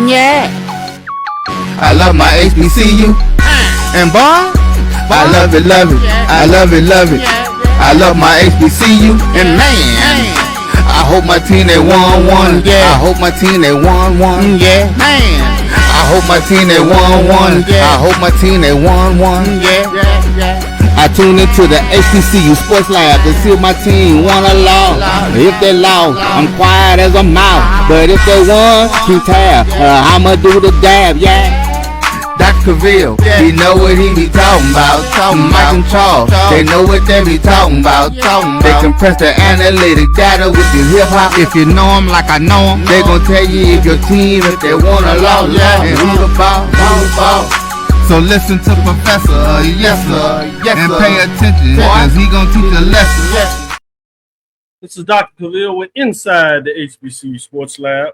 Yeah. I love my HBCU. And boy, I love it, love it. I love it, love it. I love my HBCU. And man, I hope my team they won. Yeah. I hope my team they won. Yeah. Man, I hope my team they won. Yeah. I hope my team they won. Yeah. I tune into the HBCU Sports Lab to see if my team won or lost. If they lost, I'm quiet as a mouse. But if they won, keep tab. I'ma do the dab, yeah. Dr. Cavil, he know what he be talking about. Mike and Charles, they know what they be talking about. They compress the analytic data with your hip hop. If you know them like I know them, they gon' tell you if your team, if they won or lost, and who the ball. So listen to Professor, yes sir, and pay attention, cause he gonna teach a lesson. This is Dr. Cavil with Inside the HBCU Sports Lab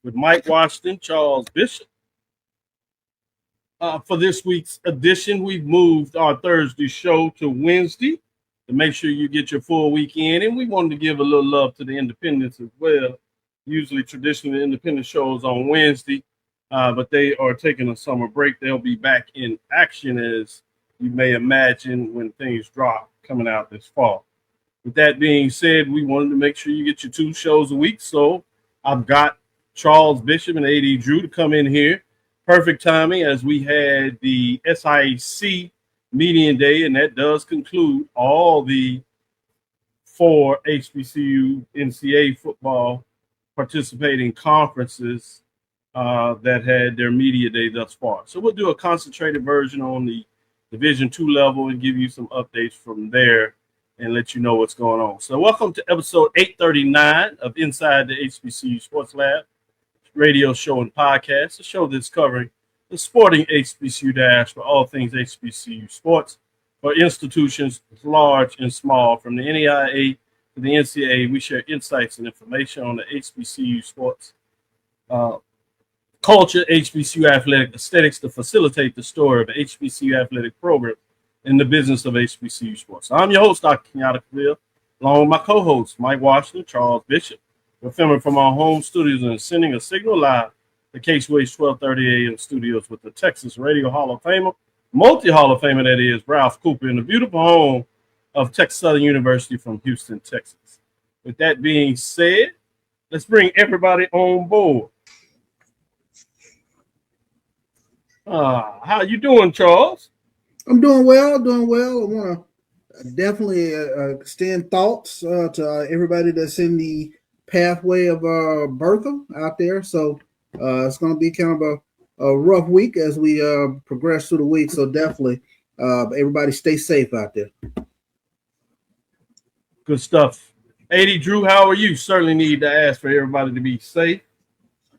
with Mike Washington, Charles Bishop. For this week's edition, we've moved our Thursday show to Wednesday to make sure you get your full weekend. And we wanted to give a little love to the independents as well. Usually, traditionally, independent shows on Wednesday. But they are taking a summer break. They'll be back in action, as you may imagine, when things drop coming out this fall. With that being said, we wanted to make sure you get your 2 shows a week. So I've got Charles Bishop and AD Drew to come in here. Perfect timing, as we had the SIAC Median Day, and that does conclude all the 4 HBCU NCAA football participating conferences that had their media day thus far. So we'll do a concentrated version on the Division II level and give you some updates from there and let you know what's going on. So welcome to episode 839 of Inside the HBCU Sports Lab radio show and podcast, a show that's covering the sporting HBCU dash for all things HBCU sports for institutions large and small, from the NAIA to the NCAA. We share insights and information on the HBCU sports culture, HBCU athletic aesthetics to facilitate the story of the HBCU athletic program in the business of HBCU sports. I'm your host, Dr. Kenyatta, along with my co-host, Mike Washington, Charles Bishop. We're filming from our home studios and sending a signal live to Case-Wade's 1230 AM studios with the Texas Radio Hall of Famer, multi-Hall of Famer that is, Ralph Cooper, in the beautiful home of Texas Southern University from Houston, Texas. With that being said, let's bring everybody on board. How you doing, Charles? I'm doing well. I want to definitely extend thoughts to everybody that's in the pathway of Bertha out there. So it's going to be kind of a rough week as we progress through the week. So definitely everybody stay safe out there. Good stuff. AD Drew, how are you? Certainly need to ask for everybody to be safe.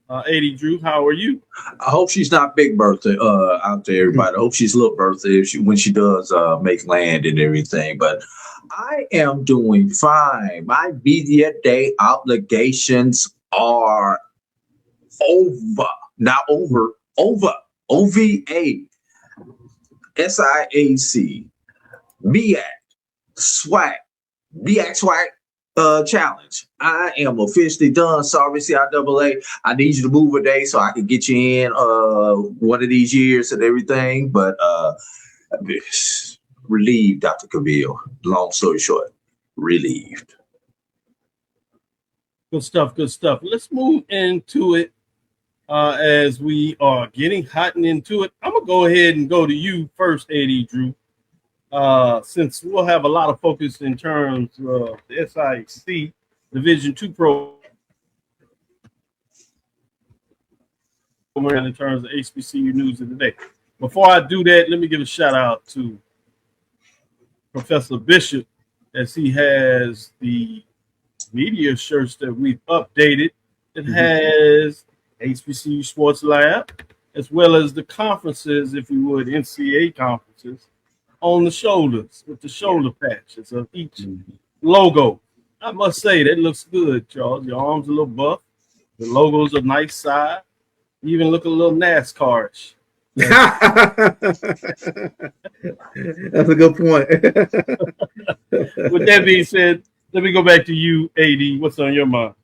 AD Drew, how are you? I hope she's not Big Bertha out there, everybody. I hope she's Little Bertha when she does make land and everything. But I am doing fine. My media day obligations are over. Not over. OVA, SIAC, MEAC, SWAC challenge. I am officially done. Sorry, CIAA. I need you to move a day so I can get you in one of these years and everything. But relieved, Dr. Cavil. Long story short, relieved. Good stuff. Let's move into it as we are getting hot and into it. I'm going to go ahead and go to you first, AD Drew. Since we'll have a lot of focus in terms of the SIAC Division II program in terms of HBCU news of the day. Before I do that, let me give a shout out to Professor Bishop, as he has the media shirts that we've updated. It has HBCU Sports Lab, as well as the conferences, if you would, NCAA conferences, on the shoulders with the shoulder patches of each logo. I must say, that looks good, Charles. Your arms a little buff. The logo's a nice size. You even look a little NASCAR-ish. That's a good point. With that being said, let me go back to you, AD. What's on your mind?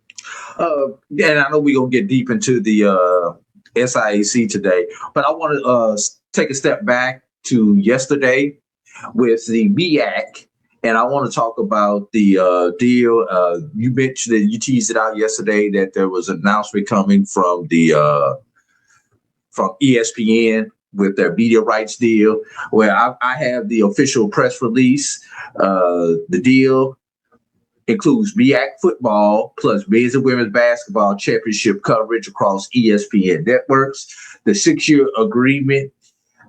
And I know we're going to get deep into the SIAC today. But I want to take a step back to yesterday with the MEAC, and I want to talk about the deal. You mentioned that you teased it out yesterday that there was an announcement coming from from ESPN with their media rights deal, where I have the official press release. The deal includes MEAC Football plus men's and women's basketball championship coverage across ESPN networks. The 6-year agreement,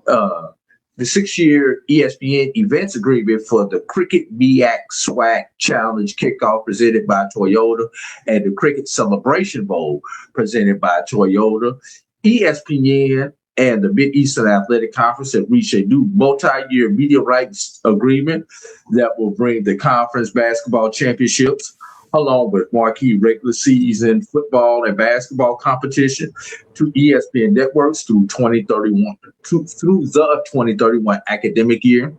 the 6-year ESPN events agreement for the Cricket MEAC SWAC Challenge Kickoff presented by Toyota and the Cricket Celebration Bowl presented by Toyota. ESPN and the Mid-Eastern Athletic Conference have reached a new multi-year media rights agreement that will bring the conference basketball championships along with marquee regular season football and basketball competition to ESPN networks through 2031 through the 2031 academic year.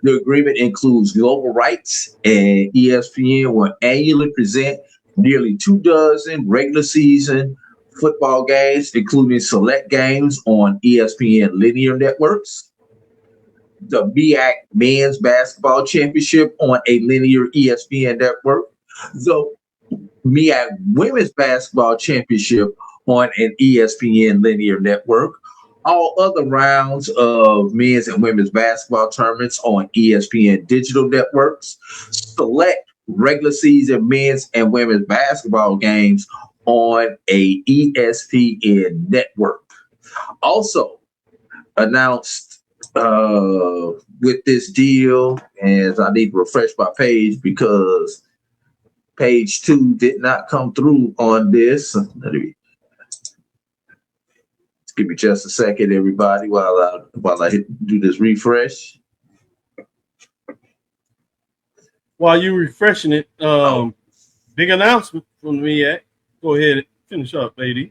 The agreement includes global rights, and ESPN will annually present nearly 24 regular season football games, including select games on ESPN linear networks. The MEAC Men's Basketball Championship on a linear ESPN network. The MEAC Women's Basketball Championship on an ESPN linear network. All other rounds of men's and women's basketball tournaments on ESPN digital networks. Select regular season men's and women's basketball games on a ESPN network. Also announced with this deal, and I need to refresh my page because page 2 did not come through on this. Give me just a second, everybody, while I do this refresh. While you're refreshing it, big announcement from the MEAC. Go ahead and finish up, AD.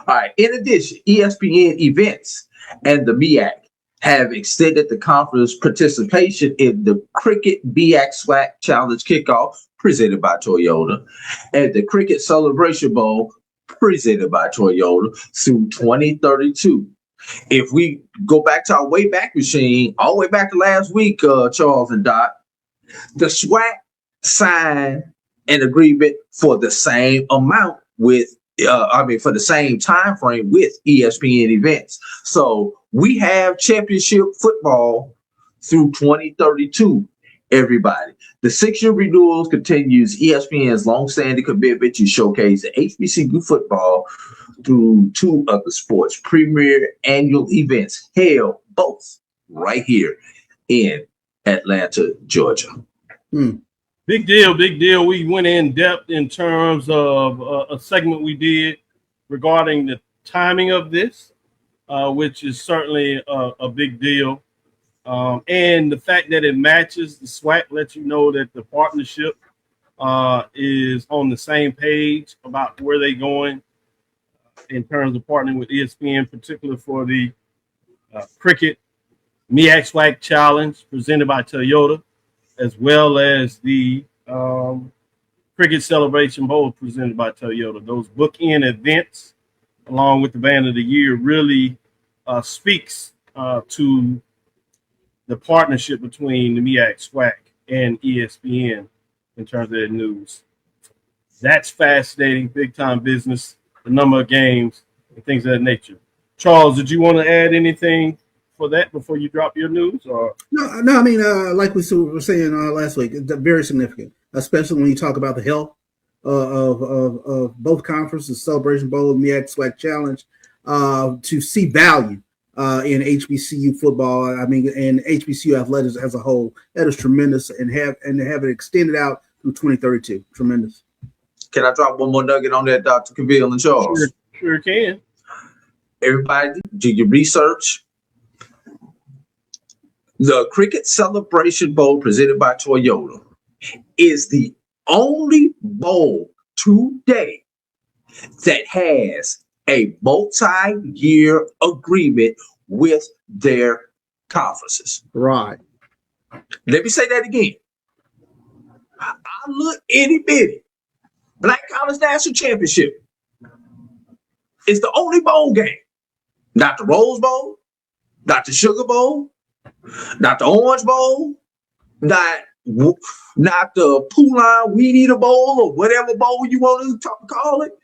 All right. In addition, ESPN events and the MEAC have extended the conference participation in the Cricket MEAC SWAC Challenge Kickoff presented by Toyota and the Cricket Celebration Bowl presented by Toyota through 2032. If we go back to our Wayback Machine, all the way back to last week, Charles and Dot, the SWAC signed an agreement for the same amount with, for the same time frame with ESPN events. So we have championship football through 2032. Everybody, the 6-year renewals continues ESPN's longstanding commitment to showcase the HBCU football through 2 of the sport's premier annual events held both right here in Atlanta, Georgia. Big deal, big deal. We went in depth in terms of a segment we did regarding the timing of this, which is certainly a big deal. And the fact that it matches the SWAC lets you know that the partnership is on the same page about where they're going in terms of partnering with ESPN, particularly for the Cricket MEAC SWAC Challenge presented by Toyota, as well as the Cricket Celebration Bowl presented by Toyota. Those bookend events, along with the Band of the Year, really speaks to the partnership between the MEAC SWAC and ESPN in terms of their news. That's fascinating, big-time business, the number of games, and things of that nature. Charles, did you want to add anything for that before you drop your news? Or No. I mean, like we were saying last week, it's very significant, especially when you talk about the health of both conferences, Celebration Bowl, MEAC SWAC Challenge, to see value in HBCU football. I mean, and HBCU athletics as a whole. That is tremendous, and have it extended out through 2032. Tremendous. Can I drop one more nugget on that, Dr. Cavil and Charles? Sure can. Everybody, do your research. The Cricket Celebration Bowl presented by Toyota is the only bowl today that has a multi-year agreement with their conferences. Right. Let me say that again. I look itty bitty Black College National Championship It's the only bowl game. Not the Rose Bowl, not the Sugar Bowl, not the Orange Bowl, not the Poulan Weed Eater Bowl or whatever bowl you want to call it,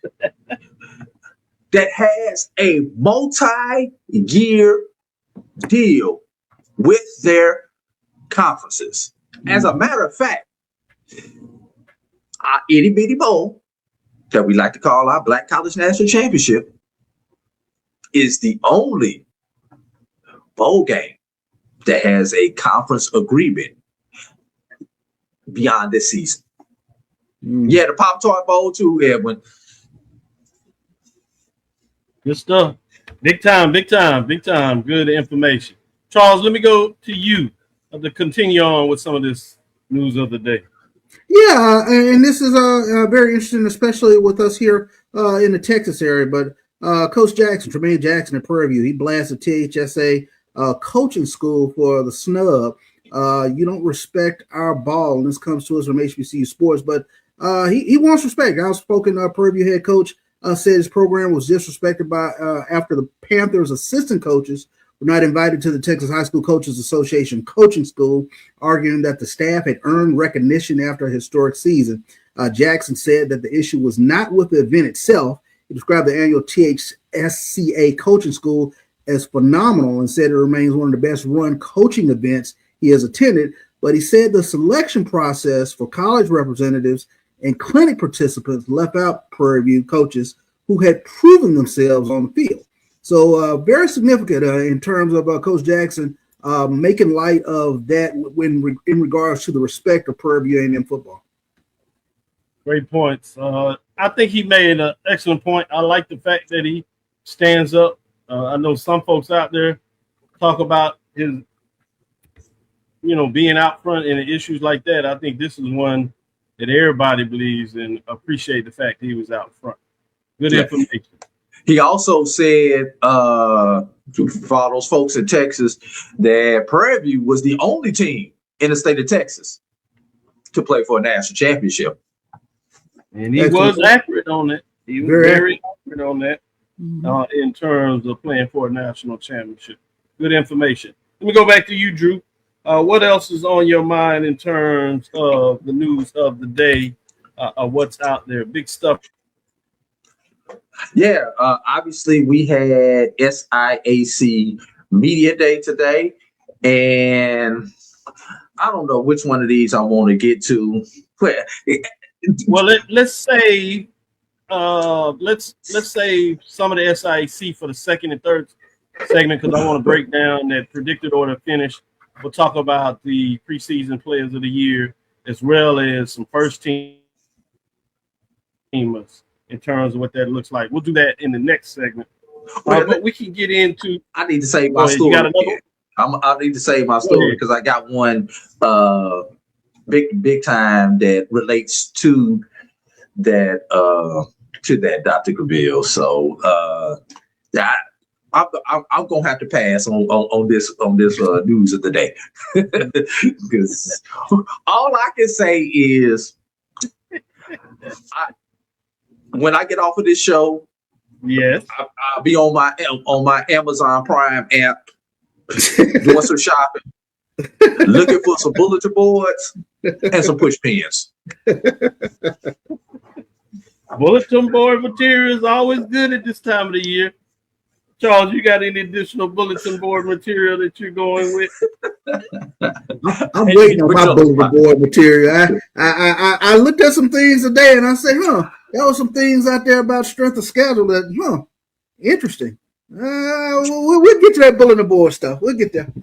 that has a multi-year deal with their conferences. As a matter of fact, our itty bitty bowl that we like to call our Black College National Championship is the only bowl game that has a conference agreement beyond this season. Yeah, the Pop-Tart Bowl too, Edwin. Good stuff. Big time. Good information. Charles, let me go to you to continue on with some of this news of the day. Yeah, and this is very interesting, especially with us here in the Texas area. But Coach Jackson, Tremaine Jackson at Prairie, he blasted THSA coaching school for the snub. You don't respect our ball, and this comes to us from HBCU Sports. But he wants respect. Outspoken Prairie head coach said his program was disrespected by after the Panthers' assistant coaches were not invited to the Texas High School Coaches Association coaching school, arguing that the staff had earned recognition after a historic season. Jackson said that the issue was not with the event itself. He described the annual THSCA coaching school as phenomenal and said it remains one of the best run coaching events he has attended. But he said the selection process for college representatives and clinic participants left out Prairie View coaches who had proven themselves on the field. So very significant in terms of Coach Jackson making light of that in regards to the respect of Prairie View A&M football. Great points. I think he made an excellent point. I like the fact that he stands up. I know some folks out there talk about his, being out front in issues like that. I think this is one that everybody believes and appreciate the fact that he was out front. Good information. He also said for those folks in Texas that Prairie View was the only team in the state of Texas to play for a national championship. And he was accurate on it. He was very accurate on that in terms of playing for a national championship. Good information. Let me go back to you, Drew. What else is on your mind in terms of the news of the day, of what's out there? Big stuff. Yeah, obviously we had SIAC Media Day today, and I don't know which one of these I want to get to. Well, let's say let's say some of the SIAC for the second and third segment, because I want to break down that predicted order finish. We'll talk about the preseason players of the year as well as some first teamers in terms of what that looks like. We'll do that in the next segment. But we can get into. I need to save my story. You got another one? I need to save my story because I got one big time that relates to that Dr. Cavil. So I'm gonna have to pass on this news of the day because all I can say is when I get off of this show, yes, I'll be on my Amazon Prime app doing some shopping, looking for some bulletin boards and some push pins. Bulletin board material is always good at this time of the year. Charles, you got any additional bulletin board material that you're going with? I'm waiting on my bulletin board material. I looked at some things today and I said, there was some things out there about strength of schedule that, interesting. We'll get to that bulletin board stuff. We'll get there.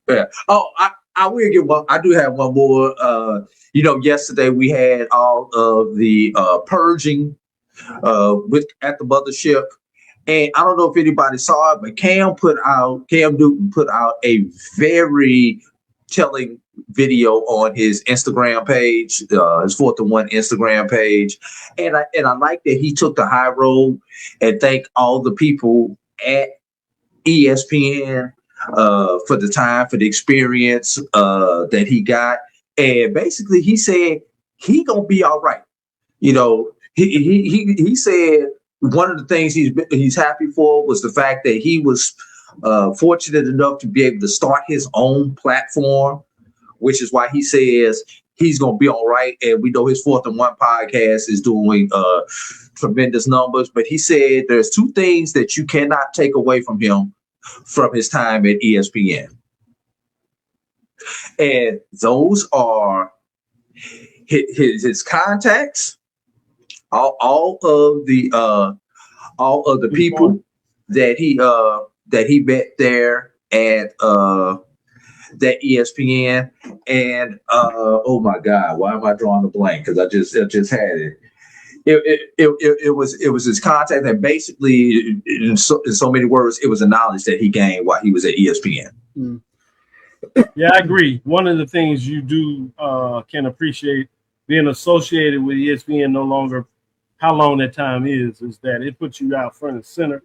Yeah. Oh, I will get one. I do have one more. Yesterday we had all of the purging at the mothership. And I don't know if anybody saw it, but Cam Newton put out a very telling video on his Instagram page, his 4th and 1 Instagram page. And I like that he took the high road and thanked all the people at ESPN for the time, for the experience that he got. And basically he said he gonna be all right. He said one of the things he's happy for was the fact that he was fortunate enough to be able to start his own platform, which is why he says he's going to be all right. And we know his 4th and 1 podcast is doing tremendous numbers. But he said there's 2 things that you cannot take away from him from his time at ESPN. And those are his contacts, all of the people that he met there at that ESPN, and oh my God, why am I drawing a blank? Because I just had it. It was his contact, and basically, in so many words, it was the knowledge that he gained while he was at ESPN. Mm. Yeah, I agree. One of the things you do can appreciate being associated with ESPN, no longer how long that time is that it puts you out front and center.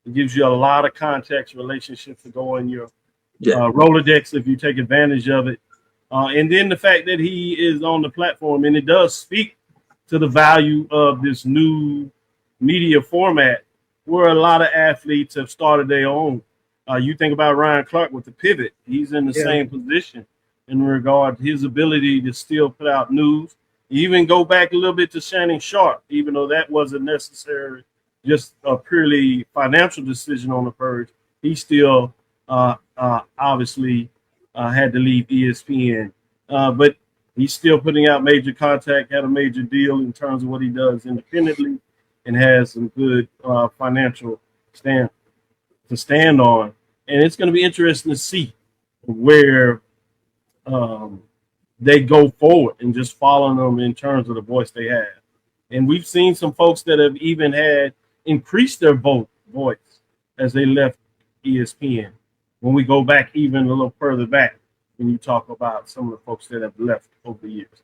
It gives you a lot of context, relationships to go in your Rolodex if you take advantage of it. And then the fact that he is on the platform, and it does speak to the value of this new media format where a lot of athletes have started their own. You think about Ryan Clark with the pivot. He's in the same position in regard to his ability to still put out news. Even go back a little bit to Shannon Sharp, even though that wasn't necessary, just a purely financial decision on the purge. He still obviously had to leave ESPN. But he's still putting out major contact, had a major deal in terms of what he does independently, and has some good financial stand on. And it's going to be interesting to see where they go forward and just following them in terms of the voice they have. And we've seen some folks that have even had increased their voice as they left ESPN. When we go back even a little further back, when you talk about some of the folks that have left over the years.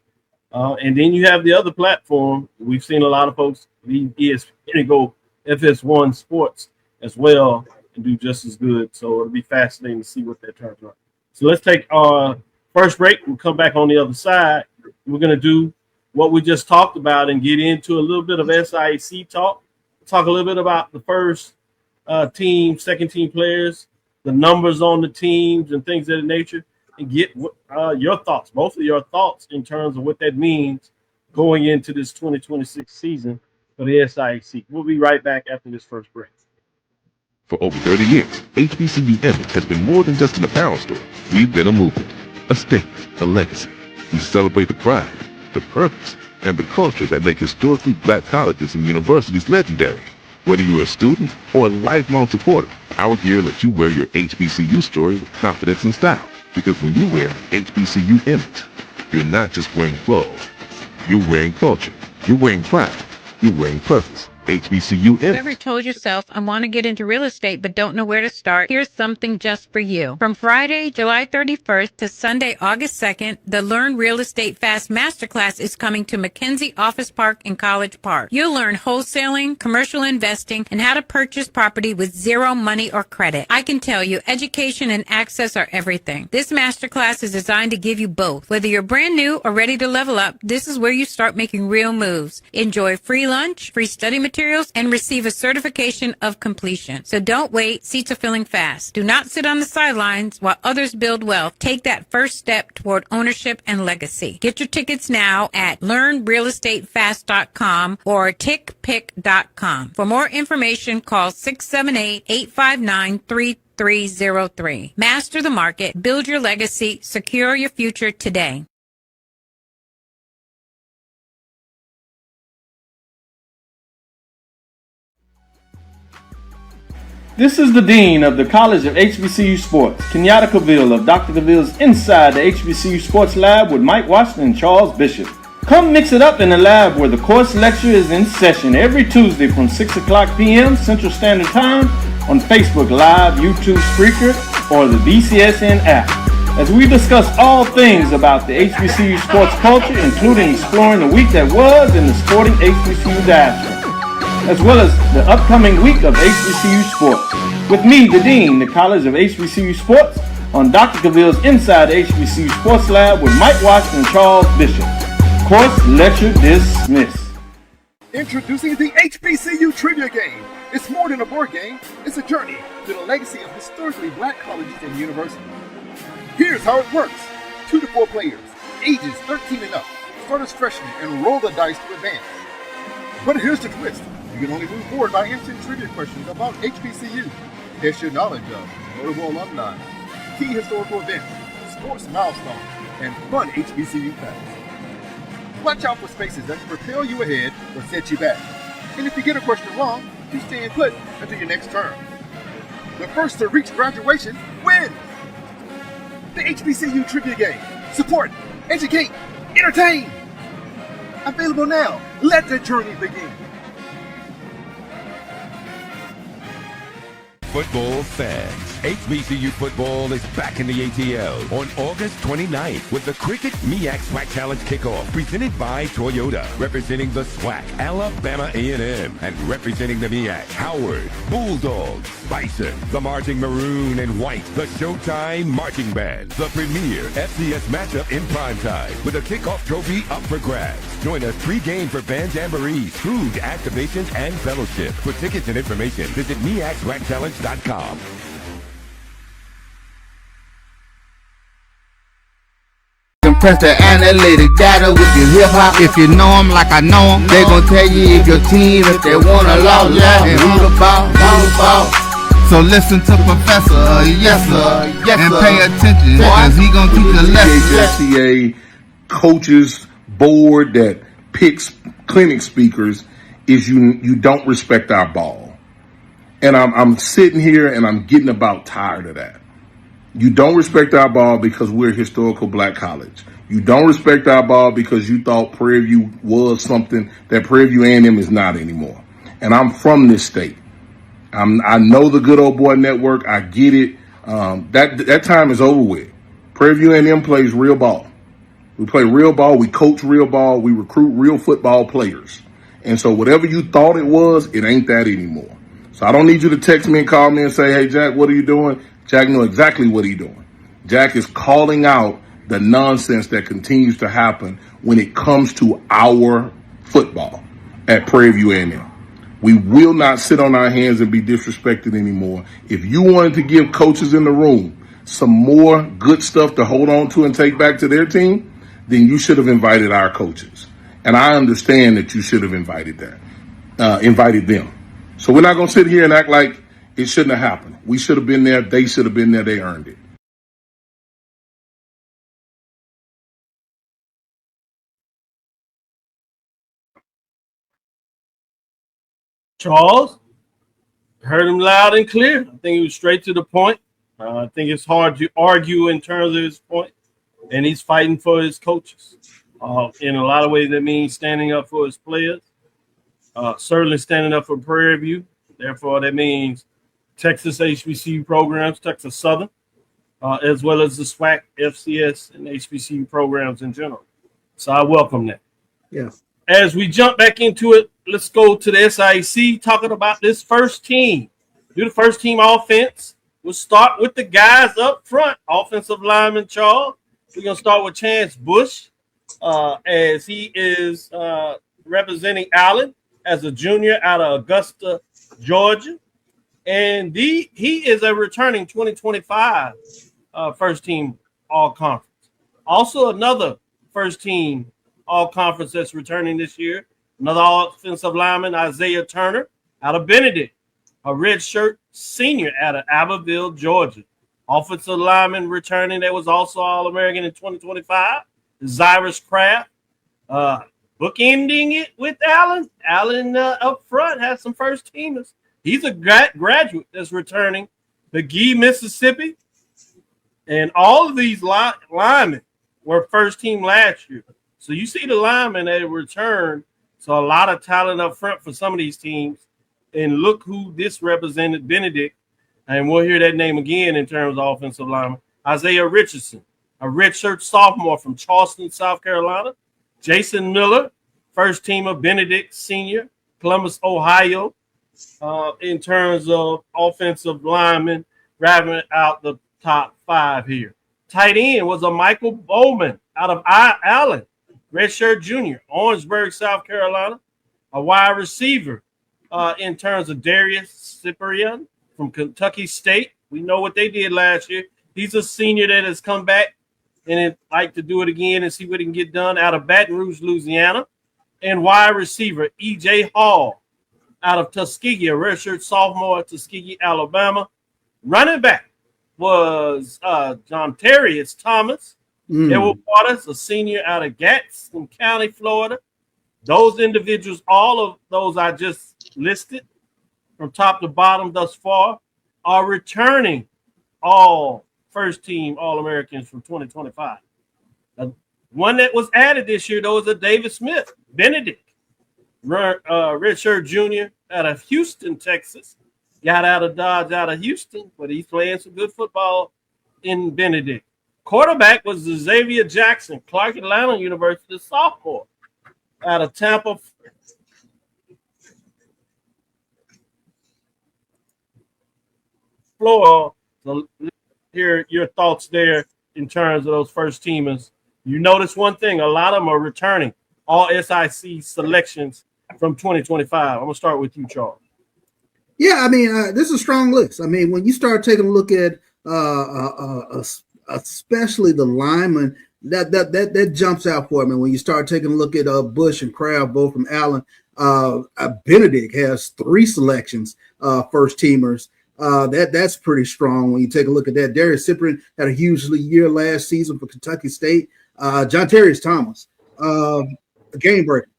And then you have the other platform. We've seen a lot of folks leave ESPN and go FS1 Sports as well and do just as good. So it'll be fascinating to see what that turns out. So let's take our first break. We'll come back on the other side. We're going to do what we just talked about and get into a little bit of SIAC talk. Talk a little bit about the first team, second team players, the numbers on the teams and things of that nature, and get your thoughts, both of your thoughts in terms of what that means going into this 2026 season for the SIAC. We'll be right back after this first break. For over 30 years, HBCU Emmett has been more than just an apparel store. We've been a movement, a statement, a legacy. We celebrate the pride, the purpose, and the culture that make historically black colleges and universities legendary. Whether you're a student or a lifelong supporter, our gear lets you wear your HBCU story with confidence and style. Because when you wear HBCU Emmett, you're not just wearing clothes. You're wearing culture. You're wearing pride. You're wearing purpose. HBCU Emmett. Ever told yourself, I want to get into real estate but don't know where to start? Here's something just for you. From Friday, July 31st to Sunday, August 2nd, the Learn Real Estate Fast Masterclass is coming to McKenzie Office Park in College Park. You'll learn wholesaling, commercial investing, and how to purchase property with zero money or credit. I can tell you, education and access are everything. This masterclass is designed to give you both. Whether you're brand new or ready to level up, this is where you start making real moves. Enjoy free lunch, free study materials, and receive a certification of completion. So don't wait. Seats are filling fast. Do not sit on the sidelines while others build wealth. Take that first step toward ownership and legacy. Get your tickets now at learnrealestatefast.com or tickpick.com. For more information, call 678-859-3303. Master the market. Build your legacy. Secure your future today. This is the Dean of the College of HBCU Sports, Kenyatta Cavil of Dr. Cavil's Inside the HBCU Sports Lab with Mike Washington and Charles Bishop. Come mix it up in the lab where the course lecture is in session every Tuesday from 6 o'clock p.m. Central Standard Time on Facebook Live, YouTube Spreaker, or the BCSN app. As we discuss all things about the HBCU sports culture, including exploring the week that was in the sporting HBCU diaspora, as well as the upcoming week of HBCU Sports. With me, the Dean, the College of HBCU Sports, on Dr. Cavil's Inside the HBCU Sports Lab with Mike Washington and Charles Bishop. Course lecture dismissed. Introducing the HBCU Trivia Game. It's more than a board game, it's a journey to the legacy of historically black colleges and universities. Here's how it works. 2 to 4 players, ages 13 and up, start as freshmen and roll the dice to advance. But here's the twist. You can only move forward by answering trivia questions about HBCU. Test your knowledge of notable alumni, key historical events, sports milestones, and fun HBCU facts. Watch out for spaces that propel you ahead or set you back. And if you get a question wrong, you stay put until your next turn. The first to reach graduation wins! The HBCU Trivia Game. Support, educate, entertain! Available now. Let the journey begin. Football fans, HBCU football is back in the ATL on August 29th with the Cricket MEAC SWAC Challenge Kickoff presented by Toyota, representing the SWAC, Alabama A&M, and representing the MEAC, Howard, Bulldogs, Bison, the Marching Maroon and White, the Showtime Marching Band, the premier FCS matchup in primetime with a kickoff trophy up for grabs. Join us pre-game for band jamborees, food, activations, and fellowship. For tickets and information, visit MEACSWACChallenge.com. Compress the analytic data with your hip hop. If you know them like I know them, they gon' tell you if your team, if they wanna lose, and who the ball. So listen to Professor, yes sir, and pay attention, cause he gon' teach a lesson. HBCU coaches board that picks clinic speakers is you don't respect our ball. And I'm sitting here and I'm getting about tired of that. You don't respect our ball because we're a historical black college. You don't respect our ball because you thought Prairie View was something that Prairie View A&M is not anymore. And I'm from this state. I know the good old boy network. I get it. That time is over with. Prairie View A&M plays real ball. We play real ball. We coach real ball. We recruit real football players. And so whatever you thought it was, it ain't that anymore. So I don't need you to text me and call me and say, hey, Jack, what are you doing? Jack knows exactly what he's doing. Jack is calling out the nonsense that continues to happen when it comes to our football at Prairie View A&M. We will not sit on our hands and be disrespected anymore. If you wanted to give coaches in the room some more good stuff to hold on to and take back to their team, then you should have invited our coaches. And I understand that you should have invited them. So we're not going to sit here and act like it shouldn't have happened. We should have been there. They should have been there. They earned it. Charles, heard him loud and clear. I think he was straight to the point. I think it's hard to argue in terms of his point, and he's fighting for his coaches. In a lot of ways, that means standing up for his players, certainly standing up for Prairie View. Therefore, that means Texas HBCU programs, Texas Southern, as well as the SWAC, FCS, and HBCU programs in general. So I welcome that. Yes. As we jump back into it, let's go to the SIAC, talking about this first team. Do the first team offense. We'll start with the guys up front. Offensive lineman Charles. We're going to start with Chance Bush, as he is representing Allen as a junior out of Augusta, Georgia. And he is a returning 2025 first team all-conference. Also another first team all-conference that's returning this year. Another offensive lineman, Isaiah Turner, out of Benedict. A redshirt senior out of Abbeville, Georgia. Offensive lineman returning that was also All-American in 2025, Zyrus Craft. Bookending it with Allen. Allen up front has some first teamers. He's a graduate that's returning. McGee, Mississippi. And all of these linemen were first team last year. So you see the linemen that return. So a lot of talent up front for some of these teams. And look who this represented, Benedict. And we'll hear that name again in terms of offensive lineman. Isaiah Richardson, a redshirt sophomore from Charleston, South Carolina. Jason Miller, first teamer, Benedict senior, Columbus, Ohio. In terms of offensive linemen, wrapping out the top 5 here. Tight end was a Michael Bowman out of Allen, redshirt junior, Orangeburg, South Carolina. A wide receiver in terms of Darius Cyprian from Kentucky State. We know what they did last year. He's a senior that has come back and like to do it again and see what he can get done out of Baton Rouge, Louisiana. And wide receiver E.J. Hall out of Tuskegee, a redshirt sophomore at Tuskegee, Alabama. Running back was John Terrius Thomas. Edward Waters, a senior out of Gadsden County, Florida. Those individuals, all of those I just listed from top to bottom thus far, are returning all first-team All-Americans from 2025. One that was added this year, though, is a David Smith, Benedict, redshirt junior out of Houston, Texas. Got out of Dodge, out of Houston, but he's playing some good football in Benedict. Quarterback was Xavier Jackson, Clark Atlanta University sophomore out of Tampa. Florida. So hear your thoughts there in terms of those first teamers. You notice one thing, a lot of them are returning all SIC selections from 2025. I'm going to start with you, Charles. Yeah, I mean, this is a strong list. I mean, when you start taking a look at especially the linemen, that jumps out for me. When you start taking a look at Bush and Craft, both from Allen, Benedict has 3 selections, first teamers. That's pretty strong when you take a look at that. Darius Cyprian had a huge year last season for Kentucky State. John Terrius Thomas, game breaker.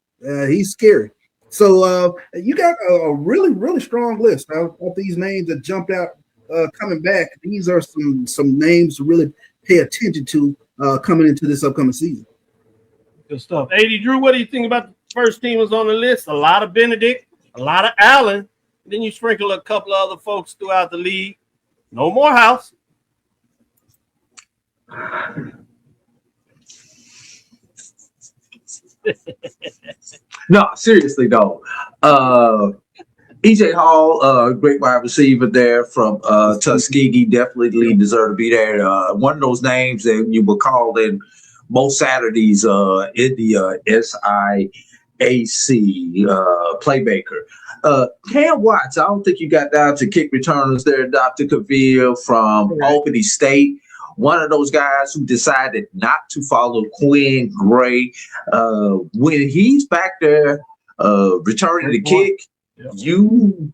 He's scary. So you got a really, really strong list of these names that jumped out coming back. These are some names to really pay attention to coming into this upcoming season. Good stuff. 80 Drew, what do you think about the first teamers on the list? A lot of Benedict, a lot of Allen. Then you sprinkle a couple of other folks throughout the league. No more house. No, seriously though. EJ Hall, great wide receiver there from Tuskegee, definitely deserve to be there. One of those names that you will call in most Saturdays in the SIAC playmaker. Cam Watts, I don't think you got down to kick returners there. Dr. Cavil from Albany State. One of those guys who decided not to follow Quinn Gray. When he's back there returning the kick, you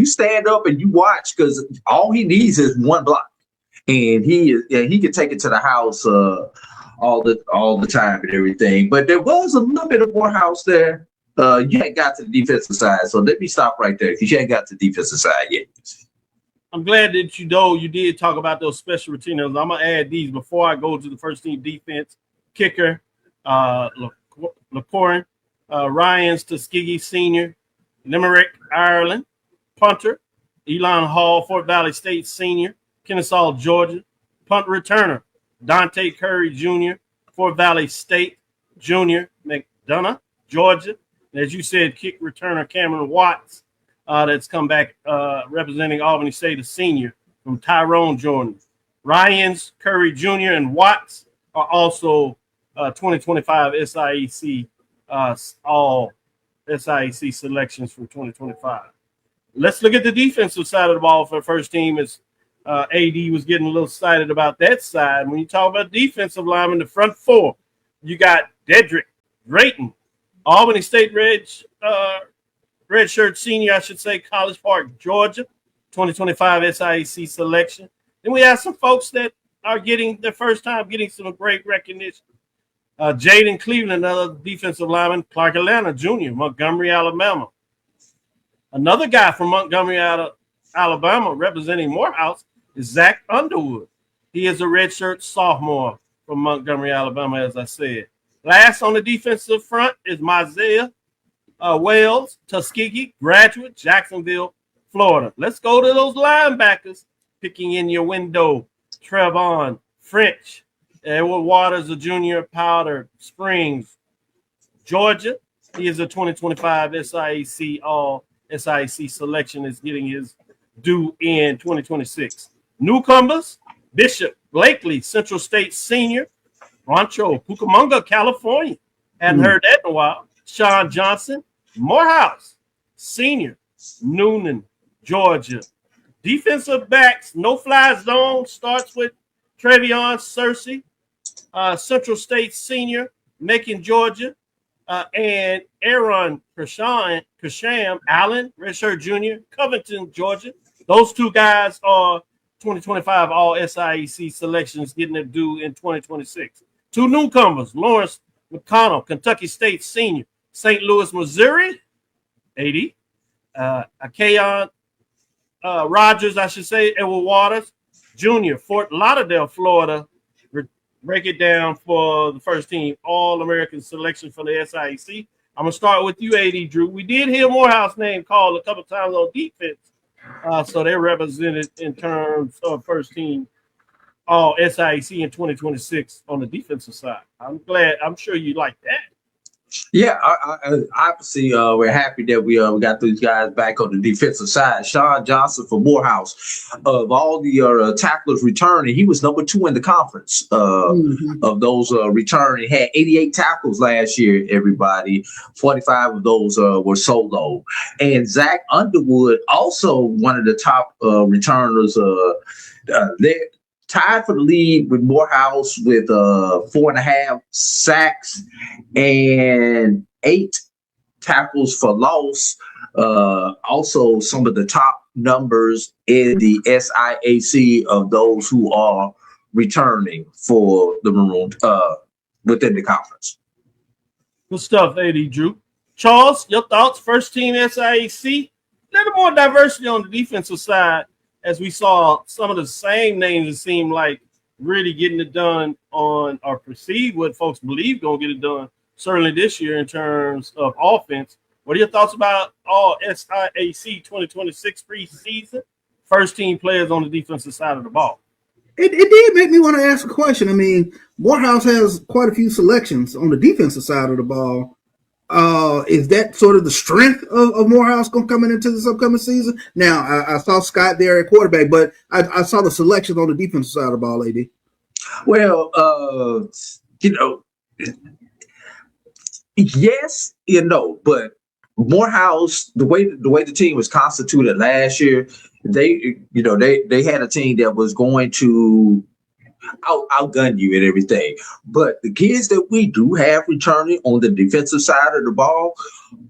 stand up and you watch, because all he needs is one block, and he can take it to the house all the time and everything. But there was a little bit of more house there. You ain't got to the defensive side, so let me stop right there, because you ain't got to the defensive side yet. I'm glad that you did talk about those special returners. I'm gonna add these before I go to the first team defense. Kicker, LaCorin, Ryan's Tuskegee senior, Limerick, Ireland. Punter, Elon Hall, Fort Valley State senior, Kennesaw, Georgia. Punt returner, Dante Curry Jr., Fort Valley State junior, McDonough, Georgia. And as you said, kick returner Cameron Watts, that's come back representing Albany State, a senior from Tyrone, Jordan. Ryans, Curry Jr., and Watts are also 2025 SIAC, all SIAC selections from 2025. Let's look at the defensive side of the ball for the first team. As AD was getting a little excited about that side. When you talk about defensive linemen, the front four, you got Dedrick Drayton, Albany State redshirt senior, I should say, College Park, Georgia, 2025 SIAC selection. Then we have some folks that are getting their first time getting some great recognition. Jaden Cleveland, another defensive lineman, Clark Atlanta Jr., Montgomery, Alabama. Another guy from Montgomery, Alabama, representing Morehouse, is Zach Underwood. He is a redshirt sophomore from Montgomery, Alabama, as I said. Last on the defensive front is Mizaiah Wales, Tuskegee, graduate, Jacksonville, Florida. Let's go to those linebackers picking in your window. Trevon French, Edward Waters, a junior, Powder Springs, Georgia. He is a 2025 SIAC all SIAC selection, is getting his due in 2026. Newcomers, Bishop Blakely, Central State senior, Rancho Cucamonga, California. Hadn't heard that in a while. Sean Johnson. Morehouse, senior, Noonan, Georgia. Defensive backs, no-fly zone, starts with Trevion Searcy, Central State senior, Macon, Georgia, and Aaron Kasham Allen, redshirt junior, Covington, Georgia. Those two guys are 2025 all SIAC selections getting their due in 2026. Two newcomers, Lawrence McConnell, Kentucky State senior, St. Louis, Missouri, 80. Akayon Rogers, I should say, Edward Waters, Jr., Fort Lauderdale, Florida. Break it down for the first team All-American selection for the SIAC. I'm going to start with you, AD Drew. We did hear Morehouse name called a couple times on defense. So they're represented in terms of first team All SIAC in 2026 on the defensive side. I'm sure you like that. Yeah, obviously, we're happy that we got these guys back on the defensive side. Sean Johnson for Morehouse, of all the tacklers returning, he was number 2 in the conference of those returning. He had 88 tackles last year, everybody. 45 of those were solo. And Zach Underwood, also one of the top returners. They're tied for the lead with Morehouse with 4.5 sacks and 8 tackles for loss. Also, some of the top numbers in the SIAC of those who are returning for the Maroon within the conference. Good stuff, AD Drew. Charles, your thoughts? First team SIAC. A little more diversity on the defensive side, as we saw some of the same names that seem like really getting it done on, or perceive what folks believe going to get it done, certainly this year in terms of offense. What are your thoughts about all SIAC 2026 preseason first team players on the defensive side of the ball? It did make me want to ask a question. I mean, Morehouse has quite a few selections on the defensive side of the ball. Is that sort of the strength of Morehouse coming into this upcoming season? Now, I saw Scott there at quarterback, but I saw the selections on the defensive side of the ball, AD. Well, yes, but Morehouse, the way the team was constituted last year, they had a team that was going to outgun you and everything. But the kids that we do have returning on the defensive side of the ball,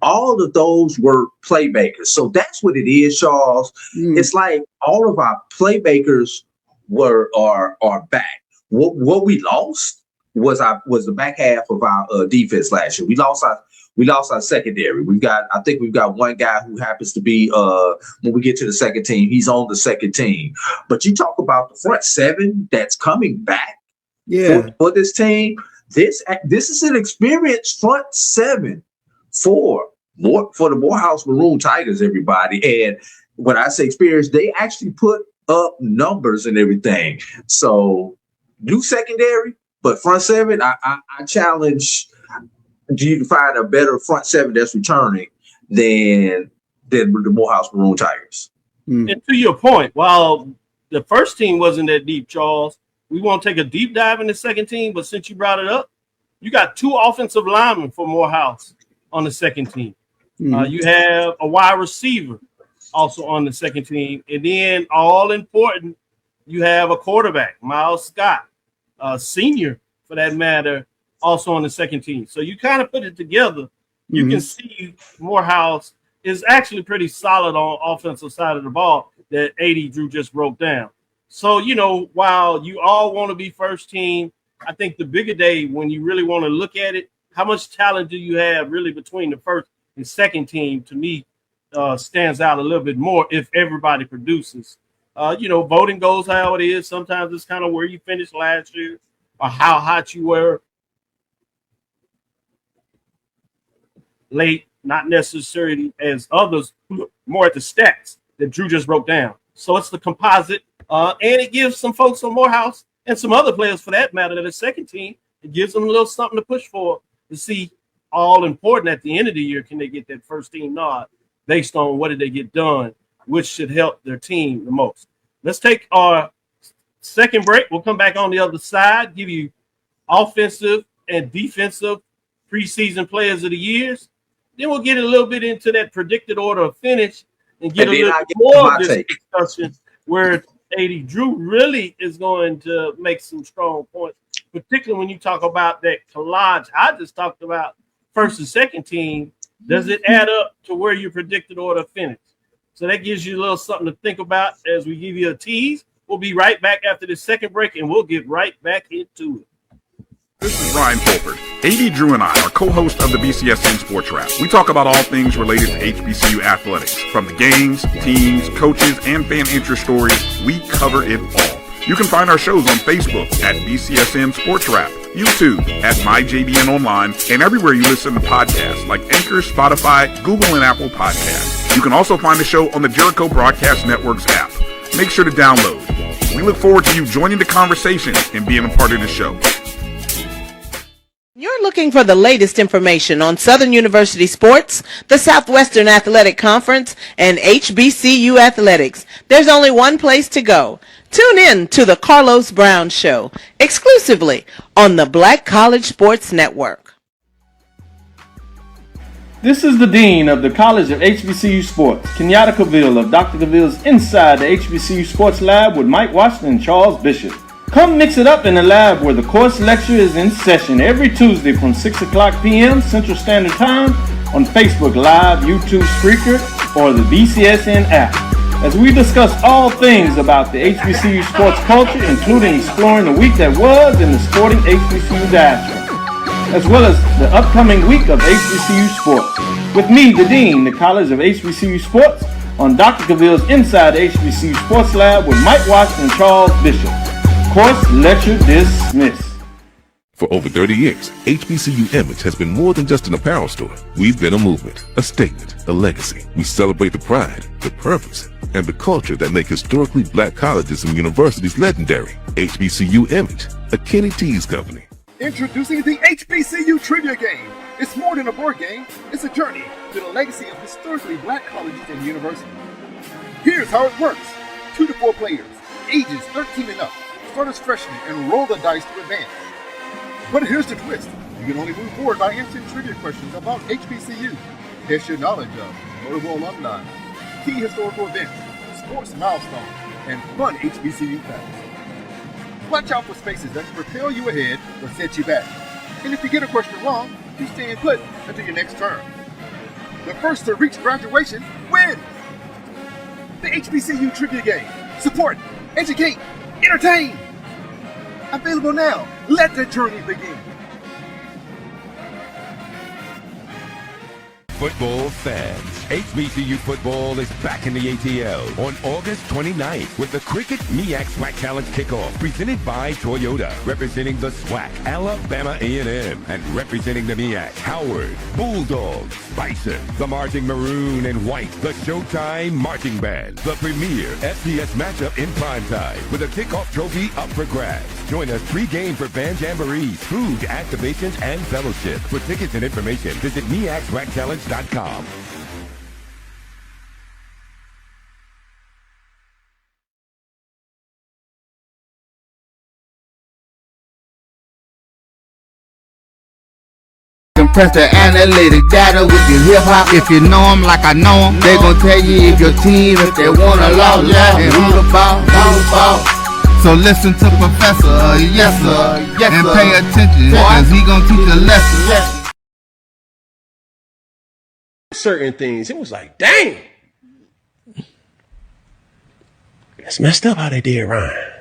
all of those were playmakers. So that's what it is, Charles. It's like all of our playmakers are back. What we lost was the back half of our defense last year. We lost our secondary. I think we've got one guy who happens to be when we get to the second team, he's on the second team. But you talk about the front seven that's coming back for this team. This is an experienced front seven for the Morehouse Maroon Tigers, everybody. And when I say experienced, they actually put up numbers and everything. So new secondary, but front seven, I challenge you to find a better front seven that's returning than the Morehouse Maroon Tigers. And to your point, while the first team wasn't that deep, Charles, we won't take a deep dive in the second team, but since you brought it up, you got 2 offensive linemen for Morehouse on the second team. You have a wide receiver also on the second team. And then all important, you have a quarterback, Miles Scott, senior for that matter, also on the second team. So you kind of put it together. You can see Morehouse is actually pretty solid on offensive side of the ball that AD Drew just broke down. So, while you all want to be first team, I think the bigger day when you really want to look at it, how much talent do you have really between the first and second team, to me, stands out a little bit more if everybody produces. Voting goes how it is. Sometimes it's kind of where you finished last year or how hot you were late, not necessarily as others, more at the stats that Drew just broke down. So it's the composite, and it gives some folks on Morehouse and some other players for that matter, the second team, it gives them a little something to push for to see all important at the end of the year. Can they get that first team nod based on what did they get done, which should help their team the most. Let's take our second break. We'll come back on the other side, give you offensive and defensive preseason players of the years. Then we'll get a little bit into that predicted order of finish and get a little more of this discussion where AD Drew really is going to make some strong points, particularly when you talk about that collage I just talked about, first and second team. Does it add up to where you predicted order of finish? So that gives you a little something to think about as we give you a tease. We'll be right back after this second break, and we'll get right back into it. This is Brian Fulford. AD Drew and I are co-hosts of the BCSN Sports Lab. We talk about all things related to HBCU athletics. From the games, teams, coaches, and fan interest stories, we cover it all. You can find our shows on Facebook at BCSN Sports Lab, YouTube at MyJBN Online, and everywhere you listen to podcasts like Anchor, Spotify, Google, and Apple Podcasts. You can also find the show on the Jericho Broadcast Network's app. Make sure to download. We look forward to you joining the conversation and being a part of the show. You're looking for the latest information on Southern University sports, the Southwestern Athletic Conference, and HBCU athletics. There's only one place to go. Tune in to the Carlos Brown Show, exclusively on the Black College Sports Network. This is the Dean of the College of HBCU Sports, Kenyatta Cavil of Dr. Cavil's Inside the HBCU Sports Lab with Mike Washington and Charles Bishop. Come mix it up in the lab where the course lecture is in session every Tuesday from 6 o'clock p.m. Central Standard Time on Facebook Live, YouTube Spreaker, or the BCSN app, as we discuss all things about the HBCU sports culture, including exploring the week that was in the sporting HBCU diaspora, as well as the upcoming week of HBCU sports. With me, the Dean, the College of HBCU Sports, on Dr. Cavil's Inside the HBCU Sports Lab with Mike Washington and Charles Bishop. Course lecture dismissed. For over 30 years, HBCU Image has been more than just an apparel store. We've been a movement, a statement, a legacy. We celebrate the pride, the purpose, and the culture that make historically black colleges and universities legendary. HBCU Image, a Kenny T's company. Introducing the HBCU Trivia Game. It's more than a board game. It's a journey to the legacy of historically black colleges and universities. Here's how it works. 2 to 4 players, ages 13 and up, start as freshmen and roll the dice to advance. But here's the twist. You can only move forward by answering trivia questions about HBCU. Test your knowledge of notable alumni, key historical events, sports milestones, and fun HBCU facts. Watch out for spaces that can propel you ahead or set you back. And if you get a question wrong, you stay put until your next turn. The first to reach graduation wins. The HBCU Trivia Game. Support, educate, entertain. Available now. Let the journey begin. Football fans, HBCU football is back in the ATL on August 29th with the Cricket MEAC SWAC Challenge Kickoff presented by Toyota, representing the SWAC, Alabama A&M, and representing the MEAC, Howard, Bulldogs, Bison, the Marching Maroon and White, the Showtime Marching Band, the premier FCS matchup in primetime with a kickoff trophy up for grabs. Join us pre-game for fan jamborees, food, activations, and fellowship. For tickets and information, visit MEACSWACChallenge.com. Compress the analytic data with your hip hop. If you know them like I know them, they gon' tell you if your team, if they wanna lose, and who the ball. So listen to Professor, yes sir, and pay attention, cause he gon' teach a lesson. Certain things, it was like, dang, that's messed up how they did Ryan.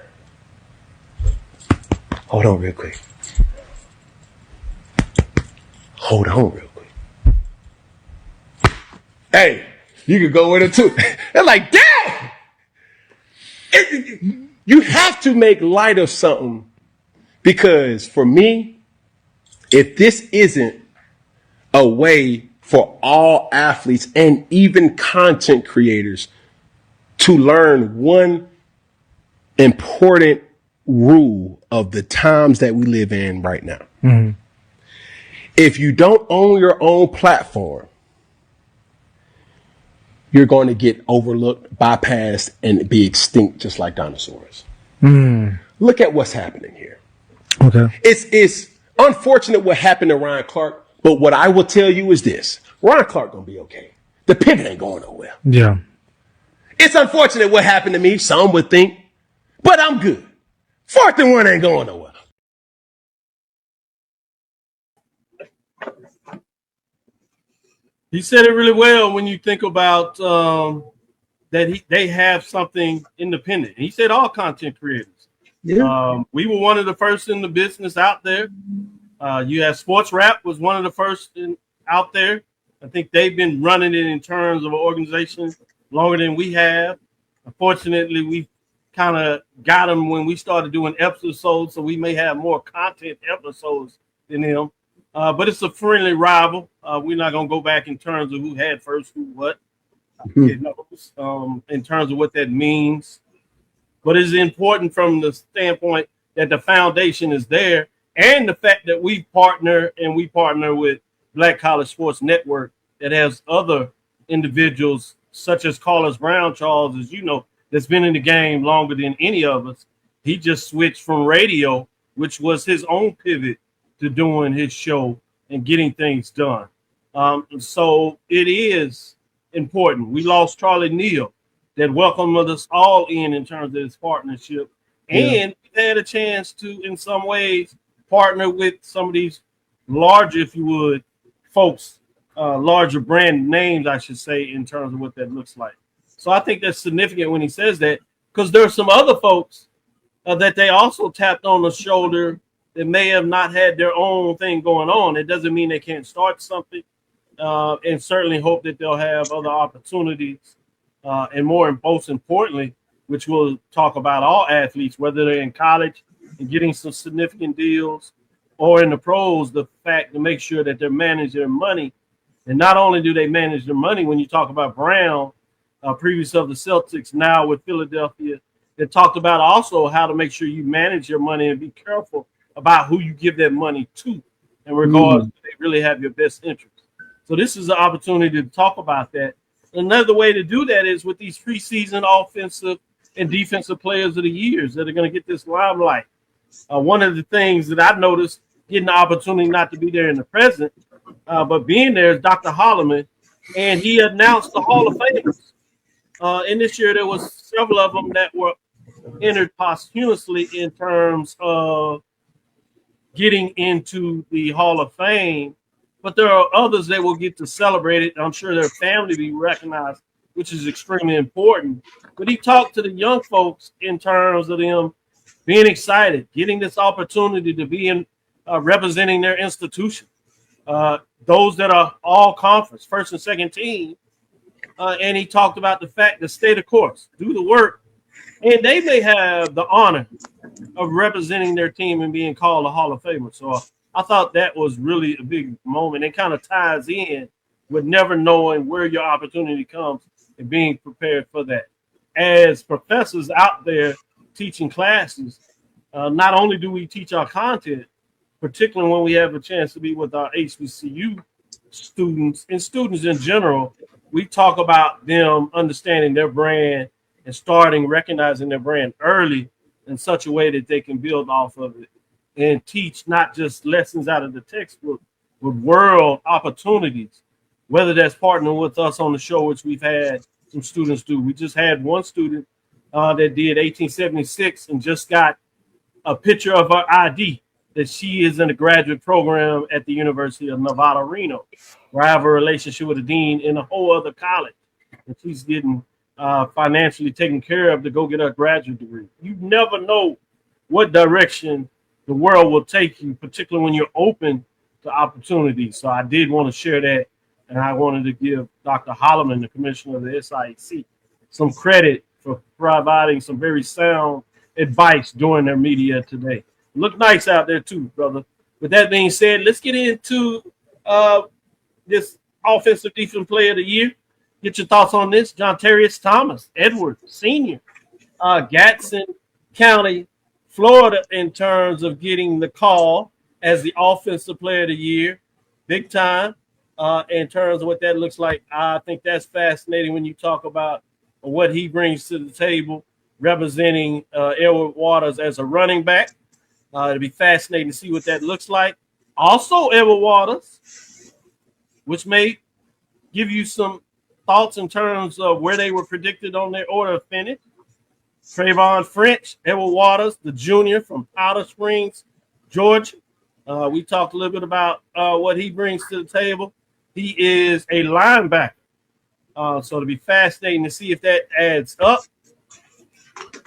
Hold on real quick. Hey, you could go with it too. They're like, dang! You have to make light of something, because for me, if this isn't a way for all athletes and even content creators to learn one important rule of the times that we live in right now. Mm-hmm. If you don't own your own platform, you're going to get overlooked, bypassed, and be extinct just like dinosaurs. Mm. Look at what's happening here. Okay. It's unfortunate what happened to Ryan Clark. But what I will tell you is this. Ron Clark going to be okay. The pivot ain't going nowhere. Yeah. It's unfortunate what happened to me, some would think, but I'm good. 4th and 1 ain't going nowhere. He said it really well when you think about that they have something independent. He said all content creators. Yeah. We were one of the first in the business out there. You have Sports Rap was one of the first out there. I think they've been running it in terms of an organization longer than we have. Unfortunately, we kind of got them when we started doing episodes, so we may have more content episodes than them. But it's a friendly rival. We're not going to go back in terms of who had first, who what, in terms of what that means. But it's important from the standpoint that the foundation is there, and the fact that we partner with Black College Sports Network that has other individuals such as Carlos Brown, Charles, as you know, that's been in the game longer than any of us. He just switched from radio, which was his own pivot, to doing his show and getting things done. So it is important. We lost Charlie Neal that welcomed us all in terms of his partnership. And we had a chance to, in some ways, partner with some of these larger, if you would, folks, larger brand names, I should say, in terms of what that looks like. So I think that's significant when he says that, because there are some other folks that they also tapped on the shoulder that may have not had their own thing going on. It doesn't mean they can't start something, and certainly hope that they'll have other opportunities. And most importantly, which we'll talk about all athletes, whether they're in college and getting some significant deals or in the pros, the fact to make sure that they manage their money. And not only do they manage their money, when you talk about Brown, previous of the Celtics, now with Philadelphia, they talked about also how to make sure you manage your money and be careful about who you give that money to, in regards to they really have your best interest. So this is an opportunity to talk about that. Another way to do that is with these preseason offensive and defensive players of the years that are going to get this limelight. One of the things that I've noticed, getting the opportunity not to be there in the present, but being there, is Dr. Holloman, and he announced the Hall of Famers. And this year there was several of them that were entered posthumously in terms of getting into the Hall of Fame, but there are others that will get to celebrate it. I'm sure their family be recognized, which is extremely important. But he talked to the young folks in terms of them being excited, getting this opportunity to be in representing their institution. Those that are all conference, first and second team. And he talked about the fact that stay the course, do the work, and they may have the honor of representing their team and being called a Hall of Famer. So I thought that was really a big moment. It kind of ties in with never knowing where your opportunity comes and being prepared for that. As professors out there teaching classes, not only do we teach our content, particularly when we have a chance to be with our HBCU students and students in general, we talk about them understanding their brand and starting recognizing their brand early in such a way that they can build off of it and teach not just lessons out of the textbook, but world opportunities, whether that's partnering with us on the show, which we've had some students do. We just had one student that did 1876 and just got a picture of her ID that she is in a graduate program at the University of Nevada, Reno, where I have a relationship with the dean in a whole other college. And she's getting financially taken care of to go get her graduate degree. You never know what direction the world will take you, particularly when you're open to opportunities. So I did want to share that, and I wanted to give Dr. Holloman, the commissioner of the SIAC, some credit for providing some very sound advice during their media today. Look nice out there too, brother. With that being said, let's get into this offensive defensive player of the year. Get your thoughts on this. John Terrius Thomas, Edward Sr., Gadsden County, Florida, in terms of getting the call as the offensive player of the year. Big time in terms of what that looks like. I think that's fascinating when you talk about what he brings to the table, representing Edward Waters as a running back. It'll be fascinating to see what that looks like. Also, Edward Waters which may give you some thoughts in terms of where they were predicted on their order of finish. Trayvon French, Edward Waters, the junior from Powder Springs, Georgia. We talked a little bit about what he brings to the table. He is a linebacker. So it'll be fascinating to see if that adds up.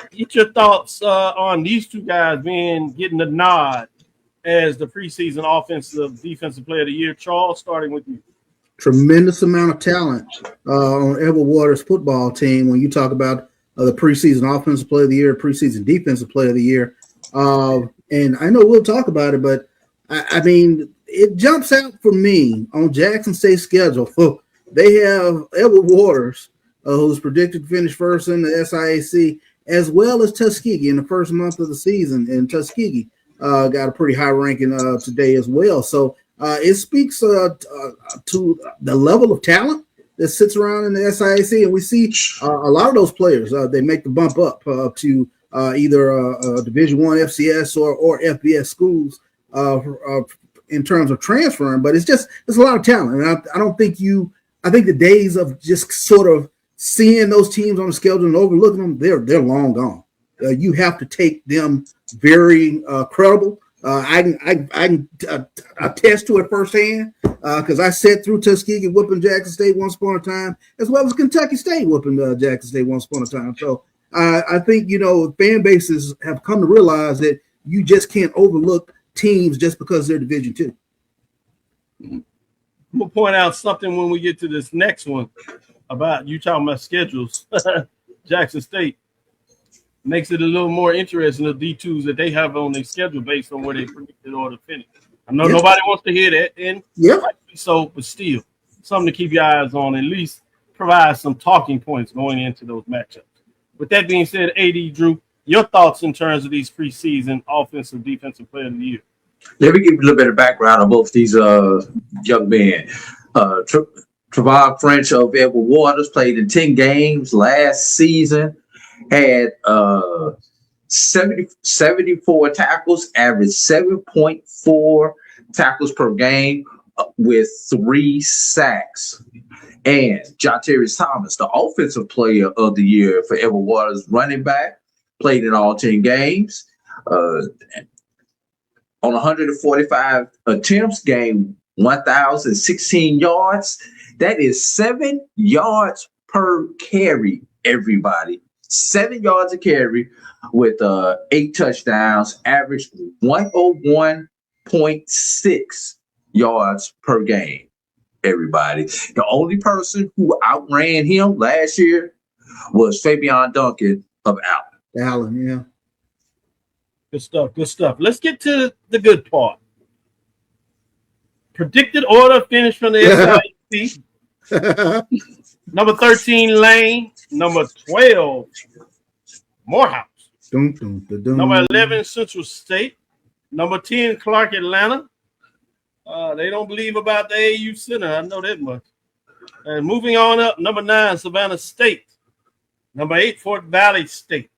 Get your thoughts on these two guys getting the nod as the preseason offensive defensive player of the year. Charles, starting with you. Tremendous amount of talent on Edward Waters' football team when you talk about the preseason offensive player of the year, preseason defensive player of the year. And I know we'll talk about it, but I mean, it jumps out for me on Jackson State's schedule. They have Edward Waters, who's predicted to finish first in the SIAC, as well as Tuskegee in the first month of the season. And Tuskegee got a pretty high ranking today as well. So it speaks to the level of talent that sits around in the SIAC. And we see a lot of those players, they make the bump up to either Division I FCS or FBS schools in terms of transferring. But it's a lot of talent. And I think the days of just sort of seeing those teams on the schedule and overlooking them, they're long gone. You have to take them very credible. I can attest to it firsthand because I sat through Tuskegee whooping Jackson State once upon a time, as well as Kentucky State whooping Jackson State once upon a time. So I think, fan bases have come to realize that you just can't overlook teams just because they're Division II. I'm going to point out something when we get to this next one about you talking about schedules. Jackson State makes it a little more interesting, the D2s that they have on their schedule based on where they predicted or to finish. I know nobody wants to hear that, and rightfully so, but still, something to keep your eyes on, at least provide some talking points going into those matchups. With that being said, AD Drew, your thoughts in terms of these preseason offensive, defensive player of the year? Let me give you a little bit of background on both these young men. Trevon French of Edward Waters played in 10 games last season, had 74 tackles, averaged 7.4 tackles per game with 3 sacks. And John Terry Thomas, the offensive player of the year for Edward Waters, running back, played in all 10 games. On 145 attempts, gained 1,016 yards. That is 7 yards per carry, everybody. 7 yards a carry with 8 touchdowns, averaged 101.6 yards per game, everybody. The only person who outran him last year was Fabian Duncan of Allen. Allen, yeah. Good stuff, good stuff. Let's get to the good part. Predicted order finish from the SIAC. Number 13, Lane. Number 12, Morehouse. Number 11, Central State. Number 10, Clark Atlanta. They don't believe about the AAU Center. I know that much. And moving on up, number 9, Savannah State. Number 8, Fort Valley State.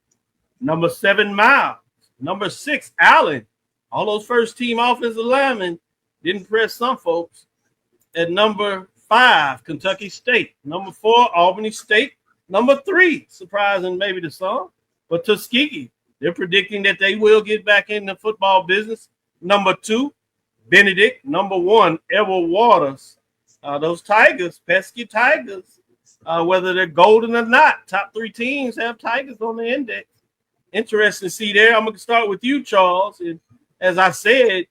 Number 7, Miles. Number 6, Allen. All those first-team offensive linemen didn't press some folks. At number 5, Kentucky State. Number 4, Albany State. Number 3, surprising maybe to some, but Tuskegee. They're predicting that they will get back in the football business. Number 2, Benedict. Number 1, Edward Waters. Those Tigers, pesky Tigers, whether they're golden or not, top 3 teams have Tigers on the index. Interesting to see there. I'm going to start with you, Charles. And as I said,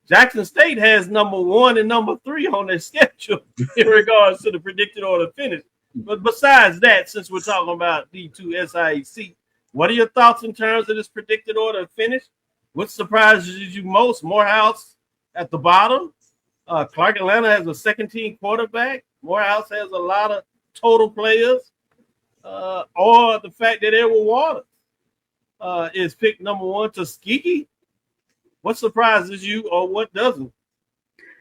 Jackson State has number 1 and number 3 on their schedule in regards to the predicted order finish. But besides that, since we're talking about D2 SIAC, what are your thoughts in terms of this predicted order finish? What surprises you most? Morehouse at the bottom. Clark Atlanta has a second-team quarterback. Morehouse has a lot of total players. Or the fact that Edward Waters is picked number 1. Tuskegee. What surprises you or what doesn't?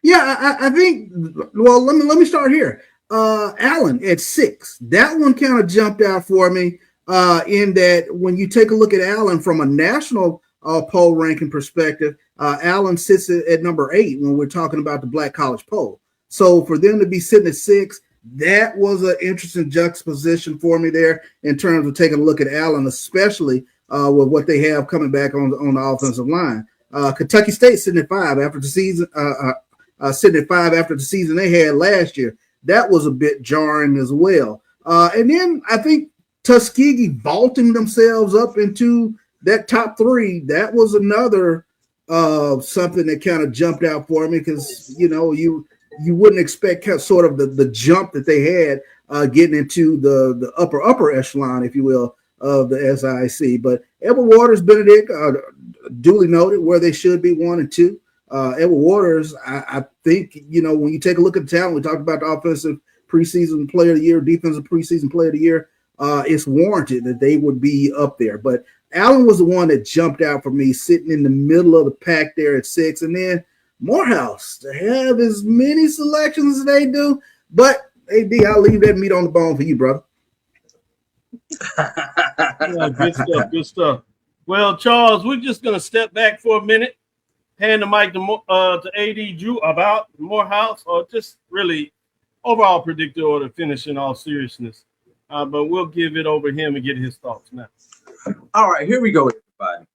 Yeah, I think, well, let me start here. Allen at 6. That one kind of jumped out for me in that when you take a look at Allen from a national poll ranking perspective, Allen sits at number 8 when we're talking about the Black College poll. So for them to be sitting at 6, that was an interesting juxtaposition for me there in terms of taking a look at Allen, especially with what they have coming back on the offensive line. Kentucky State sitting at 5 after the season, sitting at 5 after the season they had last year. That was a bit jarring as well. And then I think Tuskegee vaulting themselves up into that top 3, that was another something that kind of jumped out for me because, you wouldn't expect sort of the jump that they had getting into the upper echelon, if you will, of the SIAC. But Edward Waters, Benedict, duly noted where they should be 1 and 2. Edward Waters, I think, when you take a look at the talent, we talked about the offensive preseason player of the year, defensive preseason player of the year. It's warranted that they would be up there. But Allen was the one that jumped out for me, sitting in the middle of the pack there at 6. And then Morehouse to have as many selections as they do. But, AD, I'll leave that meat on the bone for you, brother. Yeah, good stuff. Well, Charles, we're just going to step back for a minute, hand the mic to AD Drew about Morehouse, or just really overall predictor or the finish in all seriousness. But we'll give it over him and get his thoughts now. All right, here we go, everybody.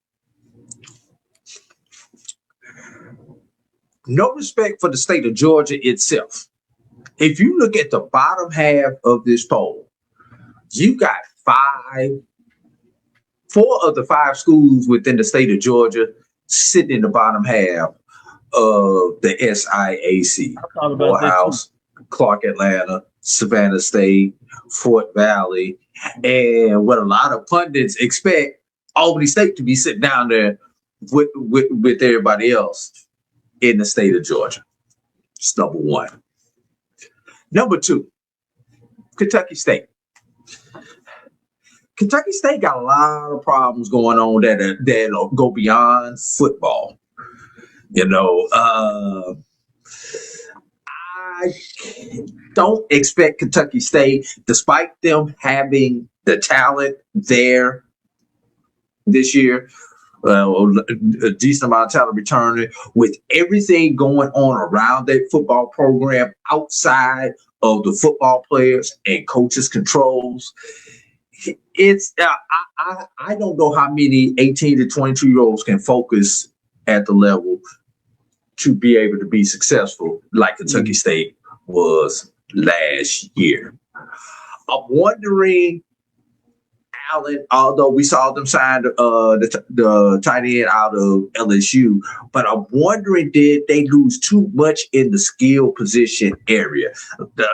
No respect for the state of Georgia itself. If you look at the bottom half of this poll, you got 4 of the 5 schools within the state of Georgia sitting in the bottom half of the SIAC. Morehouse, Clark Atlanta, Savannah State, Fort Valley, and what a lot of pundits expect, Albany State to be sitting down there with everybody else in the state of Georgia. That's number 1. Number 2, Kentucky State. Kentucky State got a lot of problems going on that go beyond football. I don't expect Kentucky State, despite them having the talent there this year, a decent amount of talent returning, with everything going on around that football program outside of the football players and coaches' controls. It's I don't know how many 18 to 22-year-olds can focus at the level to be able to be successful like Kentucky State was last year. I'm wondering, Allen, although we saw them sign the tight end out of LSU, but I'm wondering, did they lose too much in the skill position area?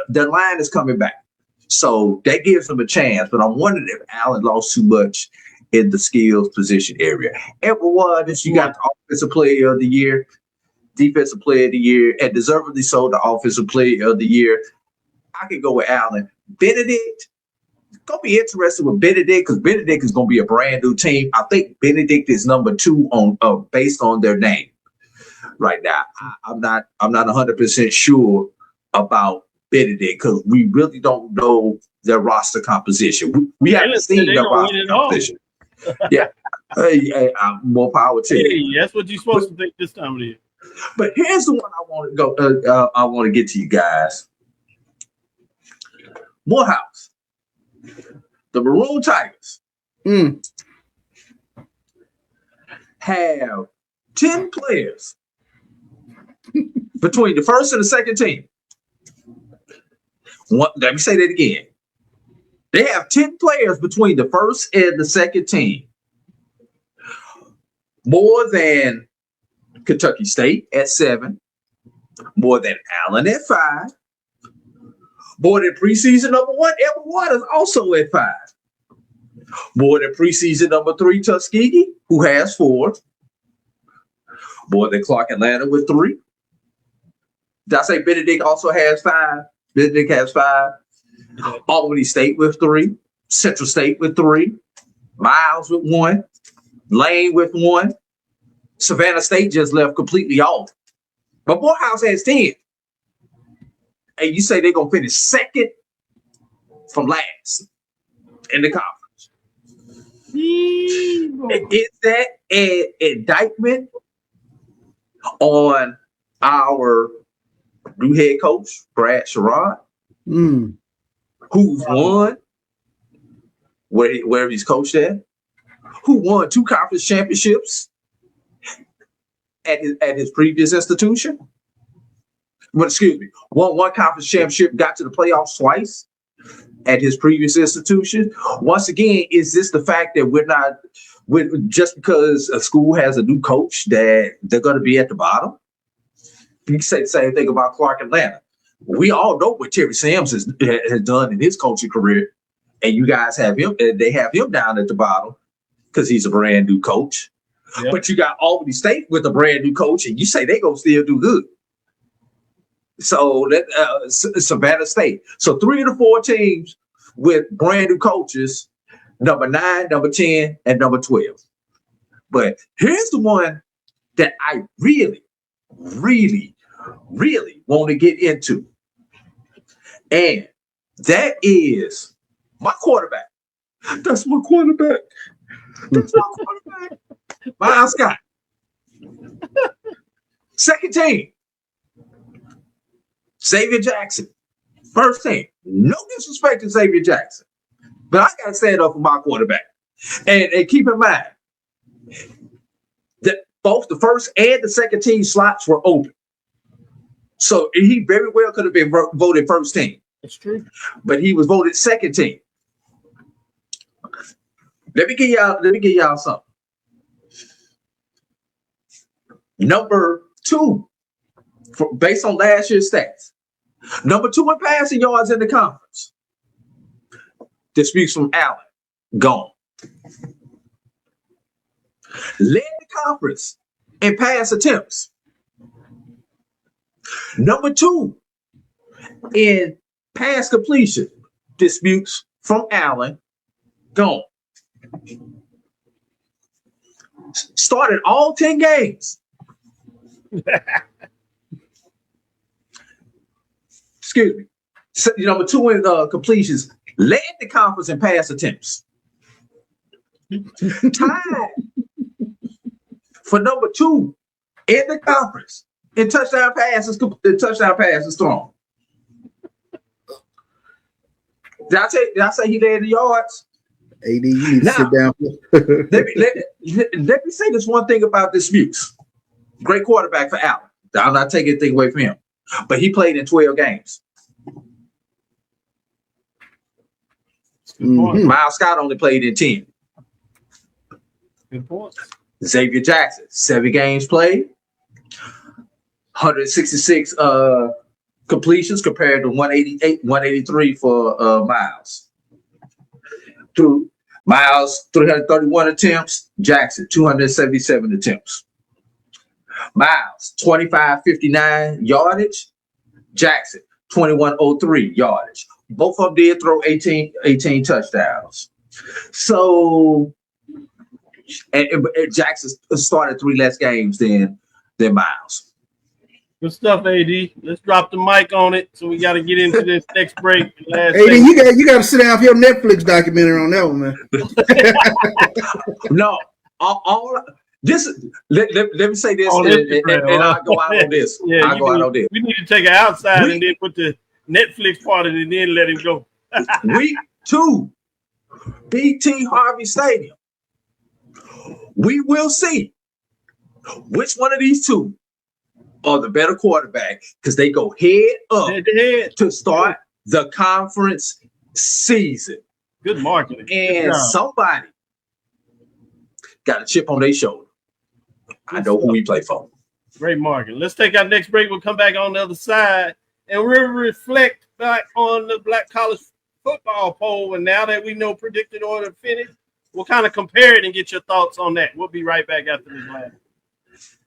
The line is coming back, so that gives them a chance, but I'm wondering if Allen lost too much in the skills position area. Edward Waters, you got the offensive player of the year, defensive player of the year, and deservedly so the offensive player of the year. I could go with Allen. Benedict, going to be interested with Benedict because Benedict is going to be a brand new team. I think Benedict is number 2 on based on their name right now. I'm not 100% sure about Benedict because we really don't know their roster composition. We haven't seen their roster composition. Yeah, more power to you. Hey, that's what you're supposed to think this time of the year. But here's the one I want to go. I want to get to you guys. Morehouse, the Maroon Tigers, have 10 players between the first and the second team. Let me say that again. They have 10 players between the first and the second team. More than Kentucky State at 7, more than Allen at 5, more than preseason number 1, Edward Waters also at 5, more than preseason number 3, Tuskegee, who has 4, more than Clark Atlanta with 3. Did I say Benedict also has 5? Benedict has 5. Albany State with 3, Central State with 3, Miles with 1, Lane with 1. Savannah State just left completely off. But Morehouse has 10. And you say they're going to finish second from last in the conference. Is that an indictment on our new head coach, Brad Sherrod, who's won where he's coached at, who won 2 conference championships at his previous institution. Well, excuse me, won 1 conference championship, got to the playoffs twice at his previous institution. Once again, is this the fact that just because a school has a new coach that they're going to be at the bottom? You can say the same thing about Clark Atlanta. We all know what Terry Sams has done in his coaching career, and you guys have him. They have him down at the bottom because he's a brand new coach. Yep. But you got Albany State with a brand new coach, and you say they're going to still do good. So Savannah State. So 3 of the 4 teams with brand new coaches, number 9, number 10, and number 12. But here's the one that I really, really, really want to get into. And that is my quarterback. That's my quarterback. That's my quarterback. Miles Scott. Second team, Xavier Jackson. First team. No disrespect to Xavier Jackson, but I got to stand up for my quarterback. And keep in mind that both the first and the second team slots were open. So he very well could have been voted first team. That's true. But he was voted second team. Let me give y'all something. Number 2, based on last year's stats, number 2 in passing yards in the conference. Disputes from Allen, gone. Led the conference in pass attempts. Number 2 in pass completion. Disputes from Allen, gone. Started all 10 games. Excuse me. So, number 2 in completions, led the conference in pass attempts. Tied for number 2 in the conference in touchdown passes thrown. Did I say he led the yards? AD, you need to sit down. let me say this one thing about Disputes. Great quarterback for Allen. I'm not taking anything away from him. But he played in 12 games. Miles Scott only played in 10. Good point. Xavier Jackson, 7 games played, 166 completions compared to 183 for Miles. Miles, 331 attempts. Jackson, 277 attempts. Miles, 2559 yardage. Jackson, 2103 yardage. Both of them did throw 18 touchdowns. So, and Jackson started 3 less games than Miles. Good stuff, AD. Let's drop the mic on it. So we got to get into this next break. AD, you got to sit down for your Netflix documentary on that one, man. No, let me say this, and I'll go out on this. Yeah, I'll go out on this. We need to take it outside and then put the Netflix part in it and then let him go. Week 2, BT Harvey Stadium. We will see which one of these 2 are the better quarterback, because they go head up to start the conference season. Good marketing. And somebody got a chip on their shoulder. I know who we play for. Great marketing. Let's take our next break. We'll come back on the other side and we'll reflect back on the Black College Football Poll. And now that we know predicted order finished, we'll kind of compare it and get your thoughts on that. We'll be right back after this last.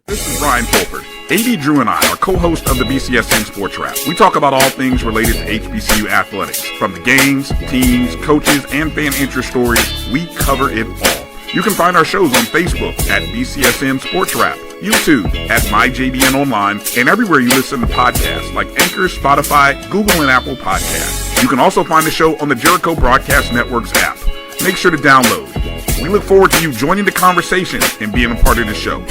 This is Ryan Fulford. AD Drew and I are co-hosts of the BCSN Sports Lab. We talk about all things related to HBCU athletics. From the games, teams, coaches, and fan interest stories, we cover it all. You can find our shows on Facebook at BCSN Sports Lab, YouTube at MyJBN Online, and everywhere you listen to podcasts like Anchor, Spotify, Google, and Apple Podcasts. You can also find the show on the Jericho Broadcast Network's app. Make sure to download. We look forward to you joining the conversation and being a part of the show.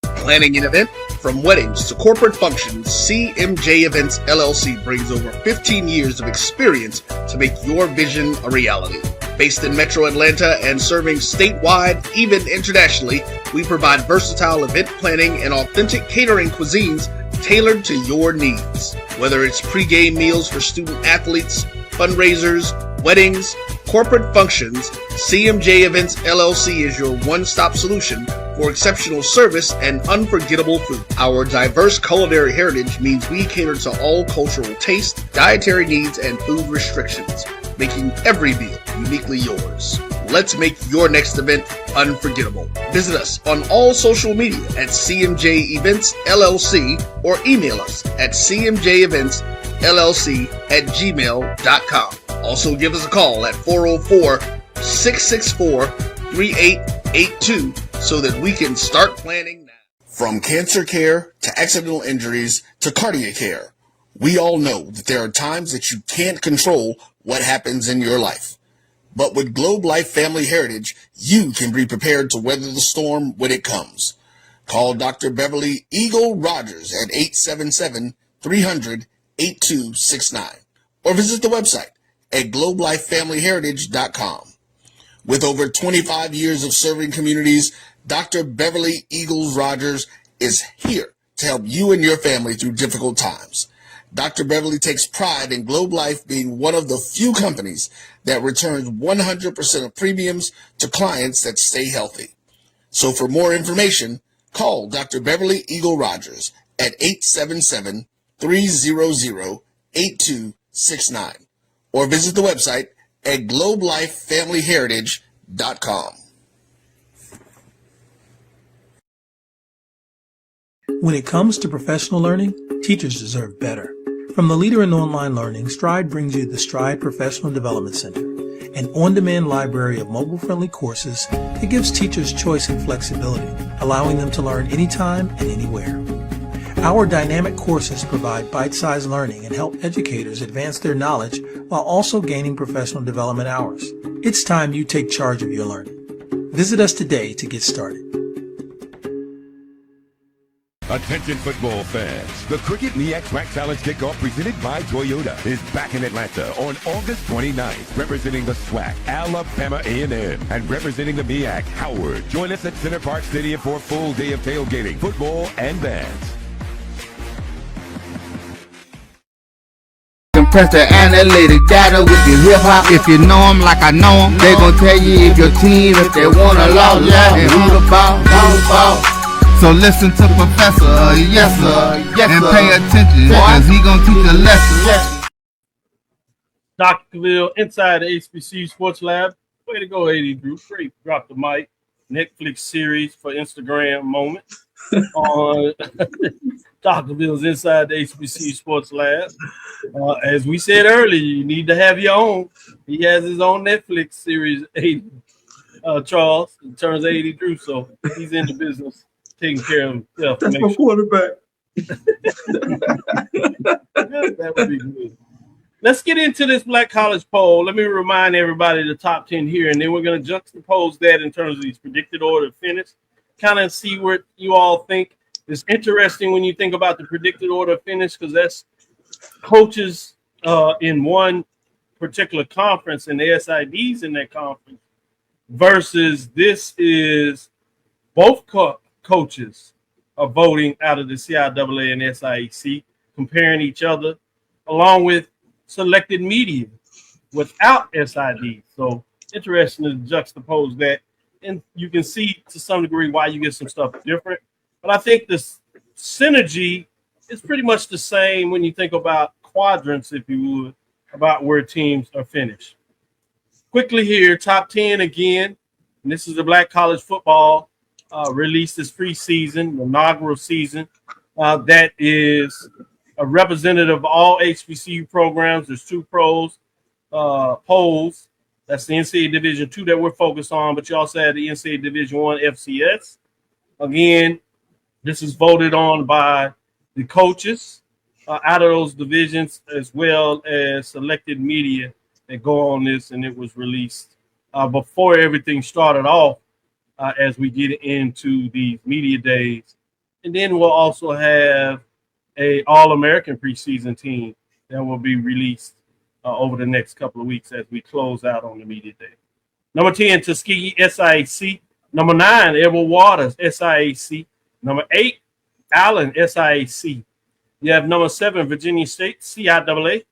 Planning an event? From weddings to corporate functions, CMJ Events LLC brings over 15 years of experience to make your vision a reality. Based in Metro Atlanta and serving statewide, even internationally, we provide versatile event planning and authentic catering cuisines tailored to your needs. Whether it's pre-game meals for student athletes, fundraisers, weddings, corporate functions, CMJ Events LLC is your one-stop solution for exceptional service and unforgettable food. Our diverse culinary heritage means we cater to all cultural taste, dietary needs, and food restrictions, making every meal uniquely yours. Let's make your next event unforgettable. Visit us on all social media at CMJ Events LLC or email us at cmjeventsllc@gmail.com. Also give us a call at 404-664-3882 so that we can start planning now. From cancer care to accidental injuries to cardiac care, we all know that there are times that you can't control what happens in your life. But with Globe Life Family Heritage, you can be prepared to weather the storm when it comes. Call Dr. Beverly Eagle Rogers at 877-300-8269 or visit the website at globelifefamilyheritage.com. With over 25 years of serving communities, Dr. Beverly Eagles Rogers is here to help you and your family through difficult times. Dr. Beverly takes pride in Globe Life being one of the few companies that returns 100% of premiums to clients that stay healthy. So for more information, call Dr. Beverly Eagle Rogers at 877-300-8269 or visit the website at globelifefamilyheritage.com. When it comes to professional learning, teachers deserve better. From the leader in online learning, Stride brings you the Stride Professional Development Center, an on-demand library of mobile-friendly courses that gives teachers choice and flexibility, allowing them to learn anytime and anywhere. Our dynamic courses provide bite-sized learning and help educators advance their knowledge while also gaining professional development hours. It's time you take charge of your learning. Visit us today to get started. Attention football fans. The Cricket MEAC SWAC Challenge Kickoff presented by Toyota is back in Atlanta on August 29th. Representing the SWAC, Alabama A&M, and representing the MEAC, Howard. Join us at Center Park Stadium for a full day of tailgating, football, and bands. Compress the analytic data with your hip hop. If you know them like I know them, they gon' tell you if your team, if they wanna lose, and who the ball. So listen to Professor, yes sir, and pay attention, cause he gonna teach a lesson. Dr. Cavil inside the HBCU Sports Lab. Way to go, AD Drew. Great. Drop the mic. Netflix series for Instagram moment on Dr. Cavil's inside the HBCU Sports Lab. As we said earlier, you need to have your own. He has his own Netflix series, Charles, in terms of AD Drew. So he's in the business taking care of himself. That's my quarterback. That would be good. Let's get into this Black College poll. Let me remind everybody the top 10 here, and then we're going to juxtapose that in terms of these predicted order of finish, kind of see what you all think. It's interesting when you think about the predicted order of finish because that's coaches in one particular conference and the SIDs in that conference versus this is both coaches are voting out of the CIAA and SIAC, comparing each other, along with selected media without SID. So interesting to juxtapose that. And you can see to some degree why you get some stuff different. But I think the synergy is pretty much the same when you think about quadrants, if you would, about where teams are finished. Quickly here, top 10 again. And this is the Black College Football released this preseason, inaugural season. That is a representative of all HBCU programs. There's two polls. That's the NCAA Division II that we're focused on, but you also have the NCAA Division I FCS. Again, this is voted on by the coaches out of those divisions as well as selected media that go on this, and it was released before everything started off as we get into these media days And then we'll also have a All-American preseason team that will be released over the next couple of weeks as we close out on the media day. Number 10, Tuskegee, SIAC. Number 9, Edward Waters, SIAC. Number 8, Allen, SIAC. You have number 7, Virginia State, CIAA.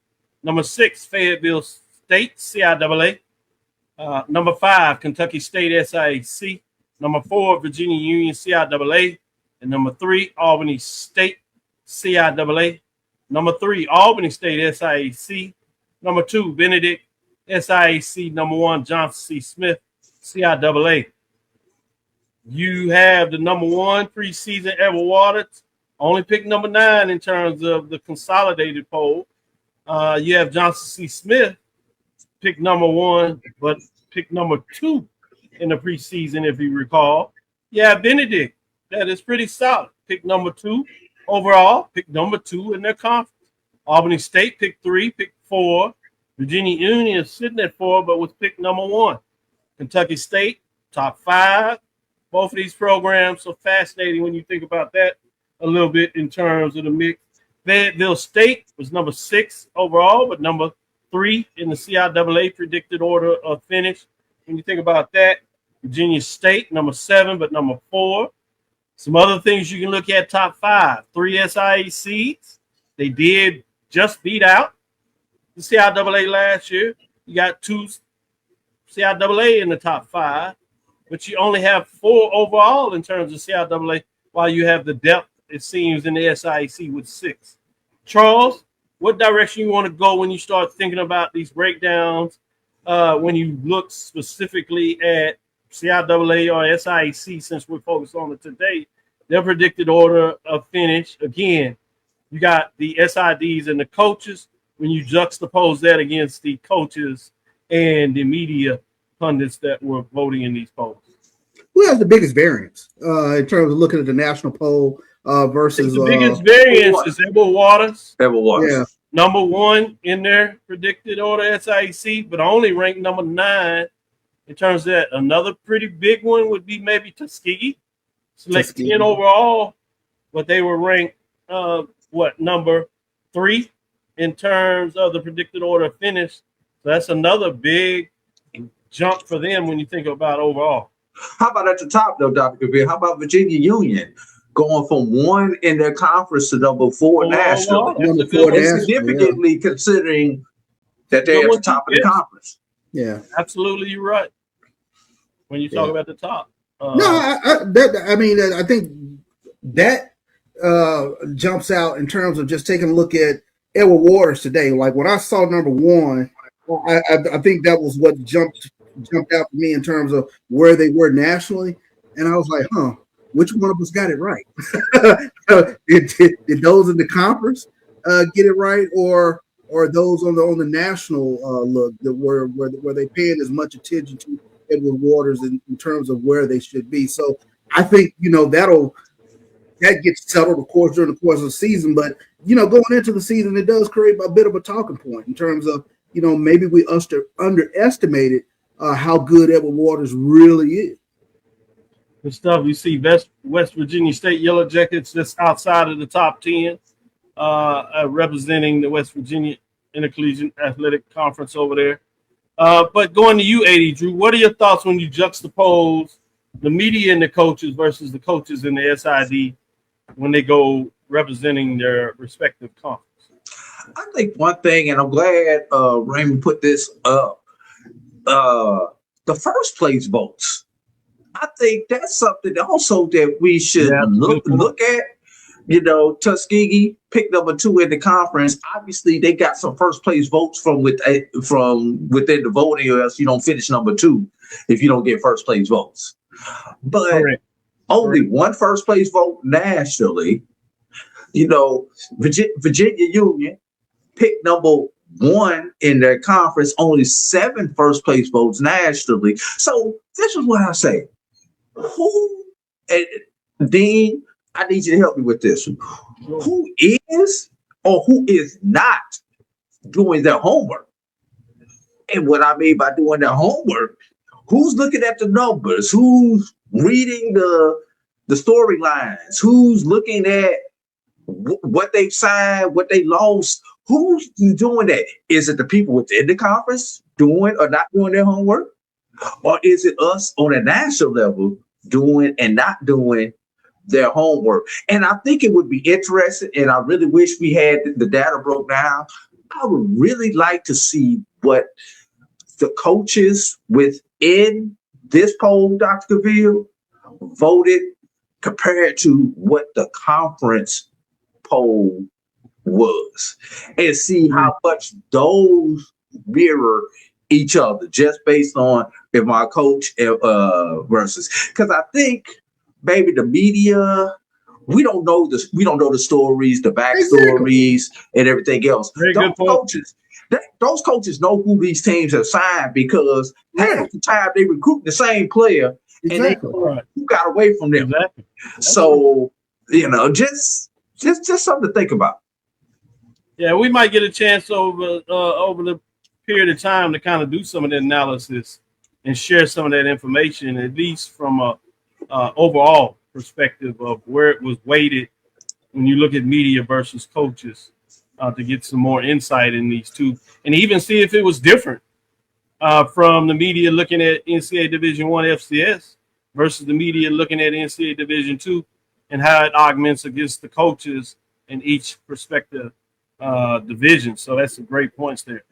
Number 6, Fayetteville State, CIAA. Number 5, Kentucky State, SIAC. Number 4, Virginia Union, CIAA. And number 3, Albany State, CIAA. Number 3, Albany State, SIAC. Number 2, Benedict, SIAC. Number 1, Johnson C. Smith, CIAA. You have the number 1 preseason, Edward Waters. Only pick number 9 in terms of the consolidated poll. You have Johnson C. Smith, pick number 1, but pick number 2 in the preseason, if you recall. Yeah, Benedict, that is pretty solid. Pick number 2 overall, pick number 2 in their conference. Albany State, pick 3, pick 4. Virginia Union is sitting at 4, but was pick number 1. Kentucky State, top 5. Both of these programs are fascinating when you think about that a little bit in terms of the mix. Fayetteville State was number 6 overall, but number 3 in the CIAA predicted order of finish. When you think about that, Virginia State, number 7, but number 4. Some other things you can look at, top 5. 3 SIACs. They did just beat out the CIAA last year. You got 2 CIAA in the top 5, but you only have 4 overall in terms of CIAA, while you have the depth, it seems, in the SIAC with 6. Charles, what direction you want to go when you start thinking about these breakdowns, when you look specifically at CIAA or SIAC, since we're focused on it today, their predicted order of finish? Again, you got the SIDs and the coaches. When you juxtapose that against the coaches and the media pundits that were voting in these polls, who has the biggest variance in terms of looking at the national poll versus the biggest variance is Edward Waters. Edward Waters, yeah, number 1 in their predicted order SIAC, but only ranked number 9 in terms of that. Another pretty big one would be maybe Tuskegee, select 10 overall, but they were ranked number 3 in terms of the predicted order of finish. So that's another big jump for them when you think about overall. How about at the top, though, Dr. Cavil? How about Virginia Union going from 1 in their conference to number 4 nationally? And significantly considering that they're at the top of the conference. Yeah, absolutely, you're right. When you talk about the top, I think that jumps out in terms of just taking a look at Edward Waters today. Like when I saw number 1, I think that was what jumped out for me in terms of where they were nationally, and I was like, which one of us got it right? did those in the conference get it right, or those on the national look that were they paying as much attention to Edward Waters in terms of where they should be? So I think that gets settled, of course, during the course of the season. But going into the season, it does create a bit of a talking point in terms of maybe we underestimated how good Edward Waters really is. Good stuff. You see West Virginia State Yellow Jackets just outside of the top 10, representing the West Virginia Intercollegiate Athletic Conference over there. But going to you, AD Drew, what are your thoughts when you juxtapose the media and the coaches versus the coaches in the SID when they go representing their respective conference? I think one thing, and I'm glad Raymond put this up, the first place votes. I think that's something also that we should look at. Tuskegee picked number 2 in the conference. Obviously, they got some first place votes from within the voting, or else you don't finish number 2 if you don't get first place votes. But only one first place vote nationally. Virginia Union picked number 1 in their conference, only 7 first place votes nationally. So this is what I say. Dean, I need you to help me with this. Who is or who is not doing their homework? And what I mean by doing their homework, who's looking at the numbers? Who's reading the the storylines, who's looking at what they've signed, what they lost. Who's doing that? Is it the people within the conference doing or not doing their homework? Or is it us on a national level doing and not doing their homework? And I think it would be interesting, and I really wish we had the data broke down. I would really like to see what the coaches within this poll, Dr. Cavil, voted compared to what the conference poll was, and see how much those mirror each other just based on if my coach versus, because I think maybe the media, we don't know the stories, the backstories, and everything else. Those coaches know who these teams have signed because half the time they recruit the same player and they who got away from them. So just something to think about. Yeah, we might get a chance over the period of time to kind of do some of the analysis and share some of that information, at least from a overall perspective of where it was weighted when you look at media versus coaches, to get some more insight in these two, and even see if it was different from the media looking at NCAA Division I FCS versus the media looking at NCAA Division II, and how it augments against the coaches in each respective division. So that's some great points there.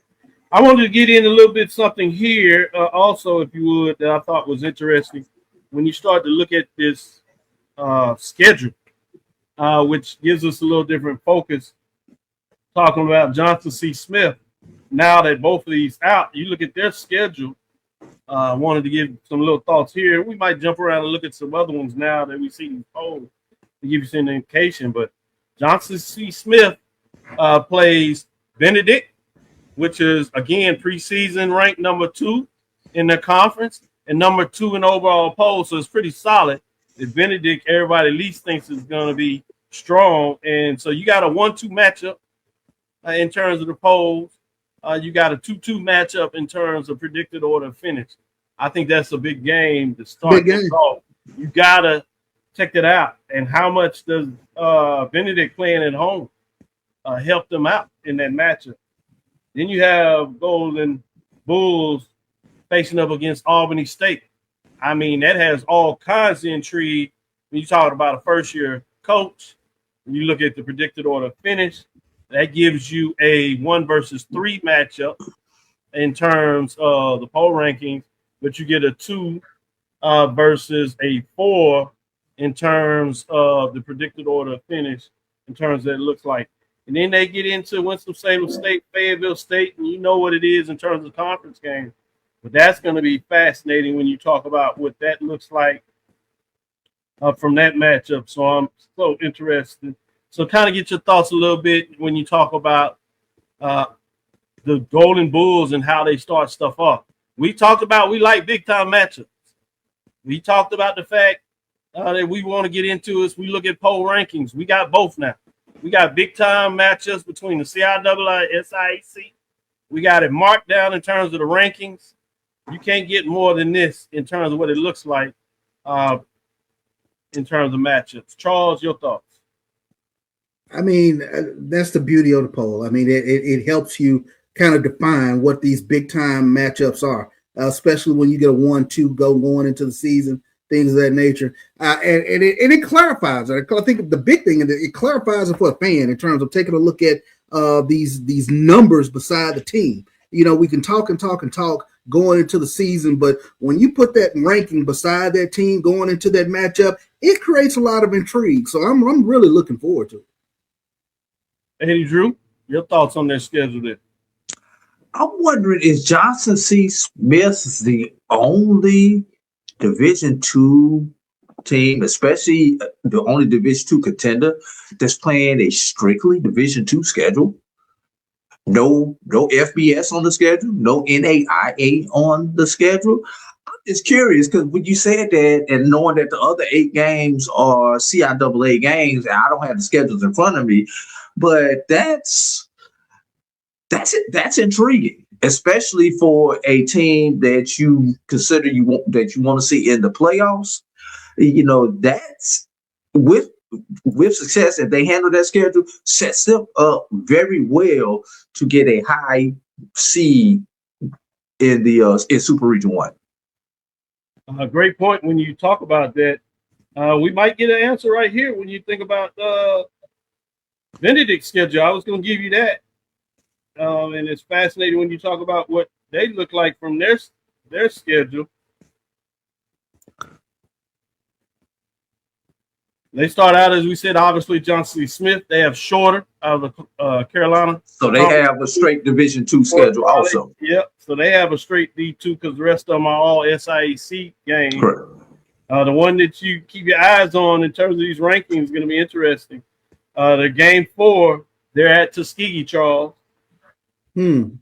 I wanted to get in a little bit something here also, if you would, that I thought was interesting. When you start to look at this schedule, which gives us a little different focus, talking about Johnson C. Smith, now that both of these out, you look at their schedule. I wanted to give some little thoughts here. We might jump around and look at some other ones now that we see in polls to give you some indication. But Johnson C. Smith plays Benedict, which is, again, preseason ranked number 2 in the conference and number 2 in overall poll. So it's pretty solid. If Benedict, everybody at least thinks is going to be strong. And so you got a 1-2 matchup in terms of the polls. You got a 2-2 matchup in terms of predicted order of finish. I think that's a big game to start this off. You got to check that out. And how much does Benedict playing at home help them out in that matchup? Then you have Golden Bulls facing up against Albany State. I mean, that has all kinds of intrigue when you talk about a first-year coach. When you look at the predicted order of finish, that gives you a 1 versus 3 matchup in terms of the poll rankings, but you get a 2 versus a 4 in terms of the predicted order of finish, in terms of that it looks like. And then they get into Winston-Salem State, Fayetteville State, and you know what it is in terms of conference games. But that's going to be fascinating when you talk about what that looks like from that matchup. So I'm so interested. So kind of get your thoughts a little bit when you talk about the Golden Bulls and how they start stuff off. We talked about we like big-time matchups. We talked about the fact that we want to get into is we look at poll rankings. We got both now. We got big-time matchups between the CIAA and SIAC. We got it marked down in terms of the rankings. You can't get more than this in terms of what it looks like in terms of matchups. Charles, your thoughts? I mean, that's the beauty of the poll. I mean, it helps you kind of define what these big-time matchups are, especially when you get a 1-2 going into the season, things of that nature. And it clarifies it. I think the big thing is it clarifies it for a fan in terms of taking a look at these numbers beside the team. You know, we can talk going into the season, but when you put that ranking beside that team going into that matchup, it creates a lot of intrigue. So I'm really looking forward to it. Eddie Drew, your thoughts on their schedule there? I'm wondering, is Johnson C. Smith the only Division II team, especially the only Division II contender that's playing a strictly Division II schedule? No FBS on the schedule, no NAIA on the schedule. I'm just curious because when you said that and knowing that the other 8 games are CIAA games, and I don't have the schedules in front of me, but that's intriguing, especially for a team that you consider you want to see in the playoffs. That's with success, if they handle that schedule, sets them up very well to get a high seed in the in Super Region 1. A great point when you talk about that. We might get an answer right here when you think about Benedict's schedule. I was going to give you that. And it's fascinating when you talk about what they look like from their schedule. They start out, as we said, obviously Johnson C. Smith. They have Shorter out of Carolina. So they have a straight Division II schedule also. Yep. So they have a straight D2 because the rest of them are all SIAC games. Correct. The one that you keep your eyes on in terms of these rankings is going to be interesting. The game 4, they're at Tuskegee, Charles. Then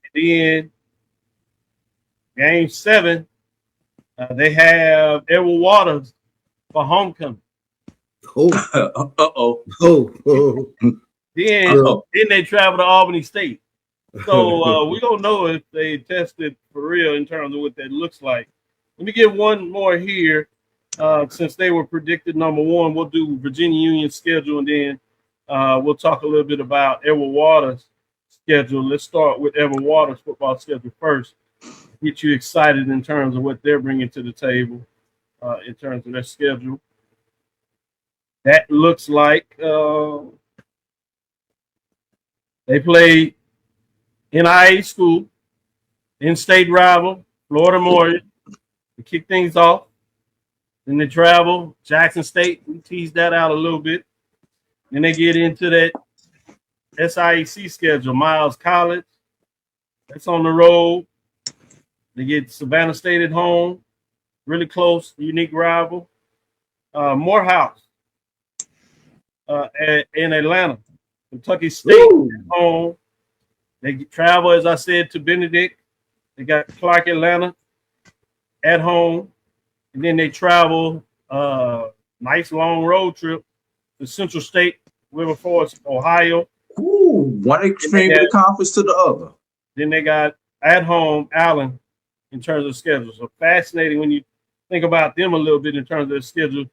game 7, they have Edward Waters for homecoming. Then they travel to Albany State. So we don't know if they tested for real in terms of what that looks like. Let me get one more here. Since they were predicted number 1, we'll do Virginia Union schedule, and then we'll talk a little bit about Edward Waters' schedule. Let's start with Edward Waters' football schedule first. Get you excited in terms of what they're bringing to the table in terms of their schedule. That looks like they play NIA school, in-state rival, Florida Memorial, to kick things off. Then they travel Jackson State. We teased that out a little bit. Then they get into that SIAC schedule, Miles College. That's on the road. They get Savannah State at home, really close, unique rival. Morehouse in Atlanta, Kentucky State at home. They travel, as I said, to Benedict. They got Clark Atlanta at home. And then they travel nice long road trip to Central State, River Forest, Ohio. One extreme of the conference to the other. Then they got at home Allen in terms of schedule. So fascinating when you think about them a little bit in terms of their schedule.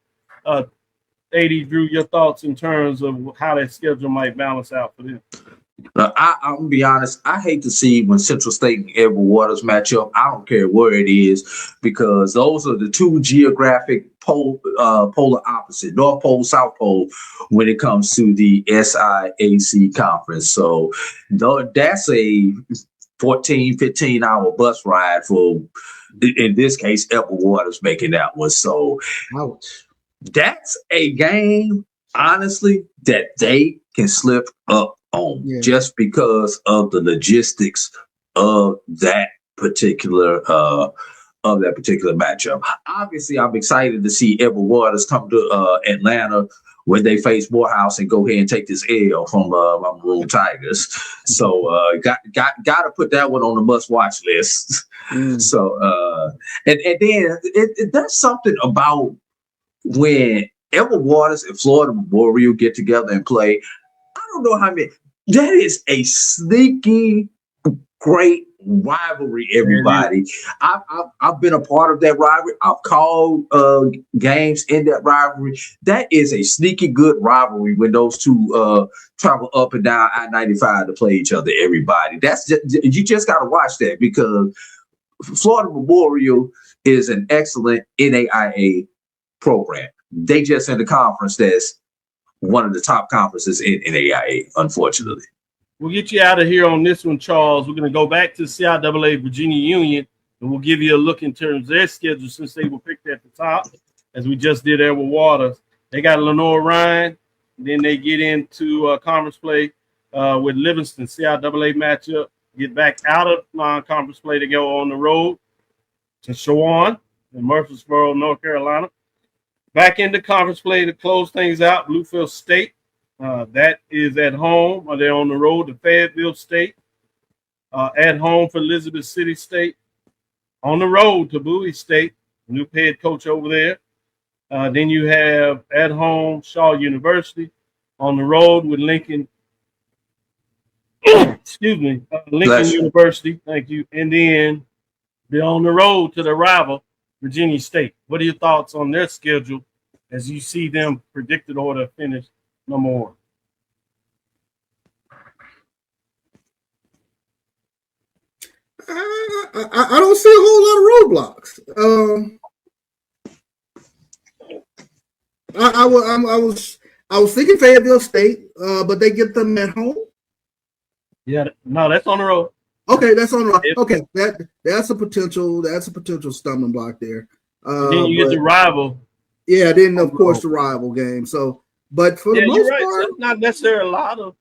AD, Drew, your thoughts in terms of how that schedule might balance out for them? I'm gonna be honest. I hate to see when Central State and Edward Waters match up. I don't care where it is, because those are the two geographic polar opposite, North Pole, South Pole, when it comes to the SIAC conference. So that's a 14, 15-hour bus ride for, in this case, Edward Waters making that one. So that's a game, honestly, that they can slip up on just because of the logistics of that particular matchup. Obviously, I'm excited to see Edward Waters come to Atlanta when they face Morehouse and go ahead and take this L from my Maroon Tigers. So got to put that one on the must watch list. So and then there's something about when Edward Waters and Florida Memorial get together and play. I don't know how many. That is a sneaky, great rivalry, everybody. I've been a part of that rivalry. I've called games in that rivalry. That is a sneaky good rivalry when those two travel up and down I-95 to play each other, everybody. That's just, you just got to watch that, because Florida Memorial is an excellent NAIA program. They just in the conference that's one of the top conferences in NAIA, unfortunately. We'll get you out of here on this one, Charles. We're going to go back to CIAA Virginia Union, and we'll give you a look in terms of their schedule, since they were picked at the top, as we just did Edward Waters. They got Lenore Ryan. Then they get into conference play with Livingston, CIAA matchup. Get back out of non-conference play to go on the road to Shawan in Murfreesboro, North Carolina. Back into conference play to close things out, Bluefield State. That is at home, or they're on the road to Fayetteville State. At home for Elizabeth City State. On the road to Bowie State, new head coach over there. Then you have at home Shaw University. On the road with Lincoln. Lincoln University. Thank you. And then they're on the road to the rival, Virginia State. What are your thoughts on their schedule as you see them predicted order finish number one? I don't see a whole lot of roadblocks. I was thinking Fayetteville State, but they get them at home. Yeah, no, that's on the road. Okay, that's on the road. Okay, that's a potential stumbling block there. Then you get the rival. Yeah, then of course the rival game. So, but for the most part, so it's not necessarily a lot of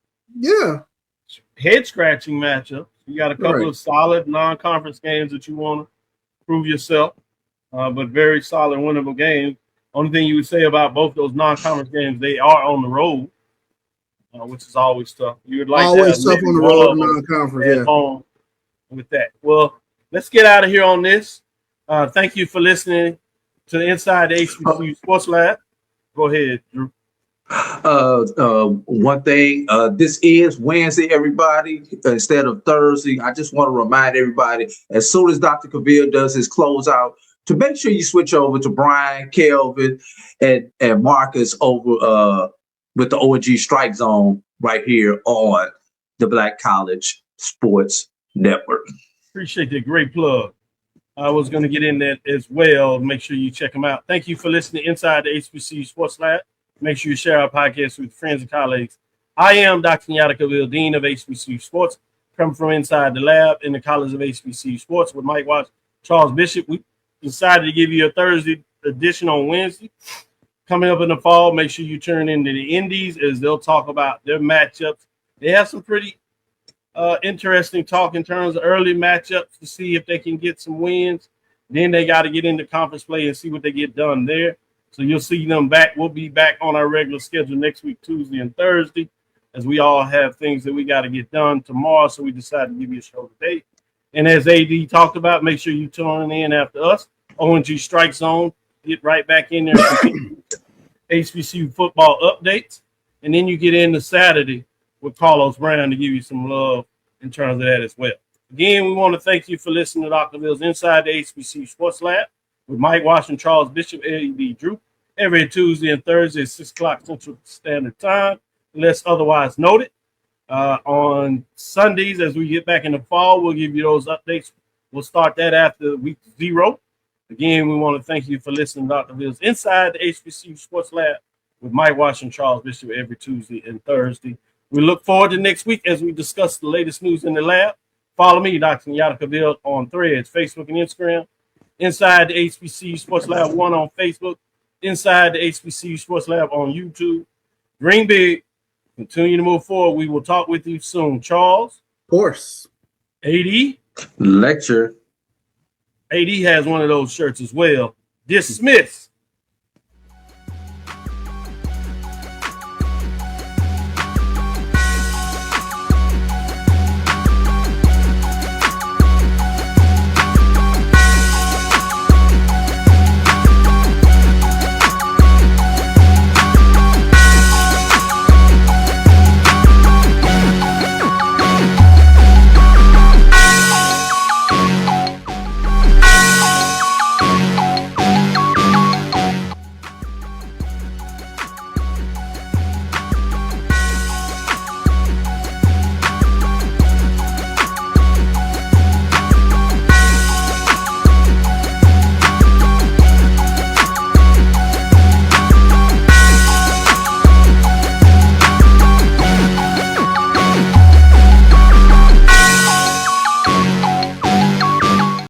head scratching matchups. You got a couple of solid non-conference games that you want to prove yourself, but very solid winnable games. Only thing you would say about both those non-conference games, they are on the road, which is always tough. You would like always to have tough on the road non-conference. At home with that. Well, let's get out of here on this. Thank you for listening to the Inside the HBCU Sports Lab. Go ahead, Drew. One thing, this is Wednesday, everybody, instead of Thursday. I just want to remind everybody, as soon as Dr. Cavil does his closeout, to make sure you switch over to Brian, Kelvin, and Marcus over with the ONG Strike Zone right here on the Black College Sports Network. Appreciate that great plug. I was going to get in that as well. Make sure you check them out. Thank you for listening to Inside the HBCU Sports Lab. Make sure you share our podcast with friends and colleagues. I am Dr. Kenyatta Cavil, Dean of HBCU Sports, coming from inside the lab in the College of HBCU Sports with Mike Watts, Charles Bishop. We decided to give you a Thursday edition on Wednesday. Coming up in the fall, make sure you turn into the Indies as they'll talk about their matchups. They have some pretty interesting talk in terms of early matchups to see if they can get some wins. Then they got to get into conference play and see what they get done there. So you'll see them back. We'll be back on our regular schedule next week, Tuesday and Thursday, as we all have things that we got to get done tomorrow. So we decided to give you a show today. And as AD talked about, make sure you tune in after us. ONG Strike Zone. Get right back in there and HBCU football updates. And then you get into Saturday with Carlos Brown to give you some love in terms of that as well. Again, we want to thank you for listening to Dr. Cavill's Inside the HBCU Sports Lab with Mike Washington, Charles Bishop, A.D. Drew, every Tuesday and Thursday at 6 o'clock Central Standard Time, unless otherwise noted. On Sundays, as we get back in the fall, we'll give you those updates. We'll start that after week 0. Again, we want to thank you for listening to Dr. Cavill's Inside the HBCU Sports Lab with Mike Washington, Charles Bishop, every Tuesday and Thursday. We look forward to next week as we discuss the latest news in the lab. Follow me, Dr. Kenyatta Cavil, on Threads, Facebook, and Instagram. Inside the HBCU Sports Lab 1 on Facebook. Inside the HBCU Sports Lab on YouTube. Dream big. Continue to move forward. We will talk with you soon. Charles. Of course. AD. Lecture. AD has one of those shirts as well. Dismiss.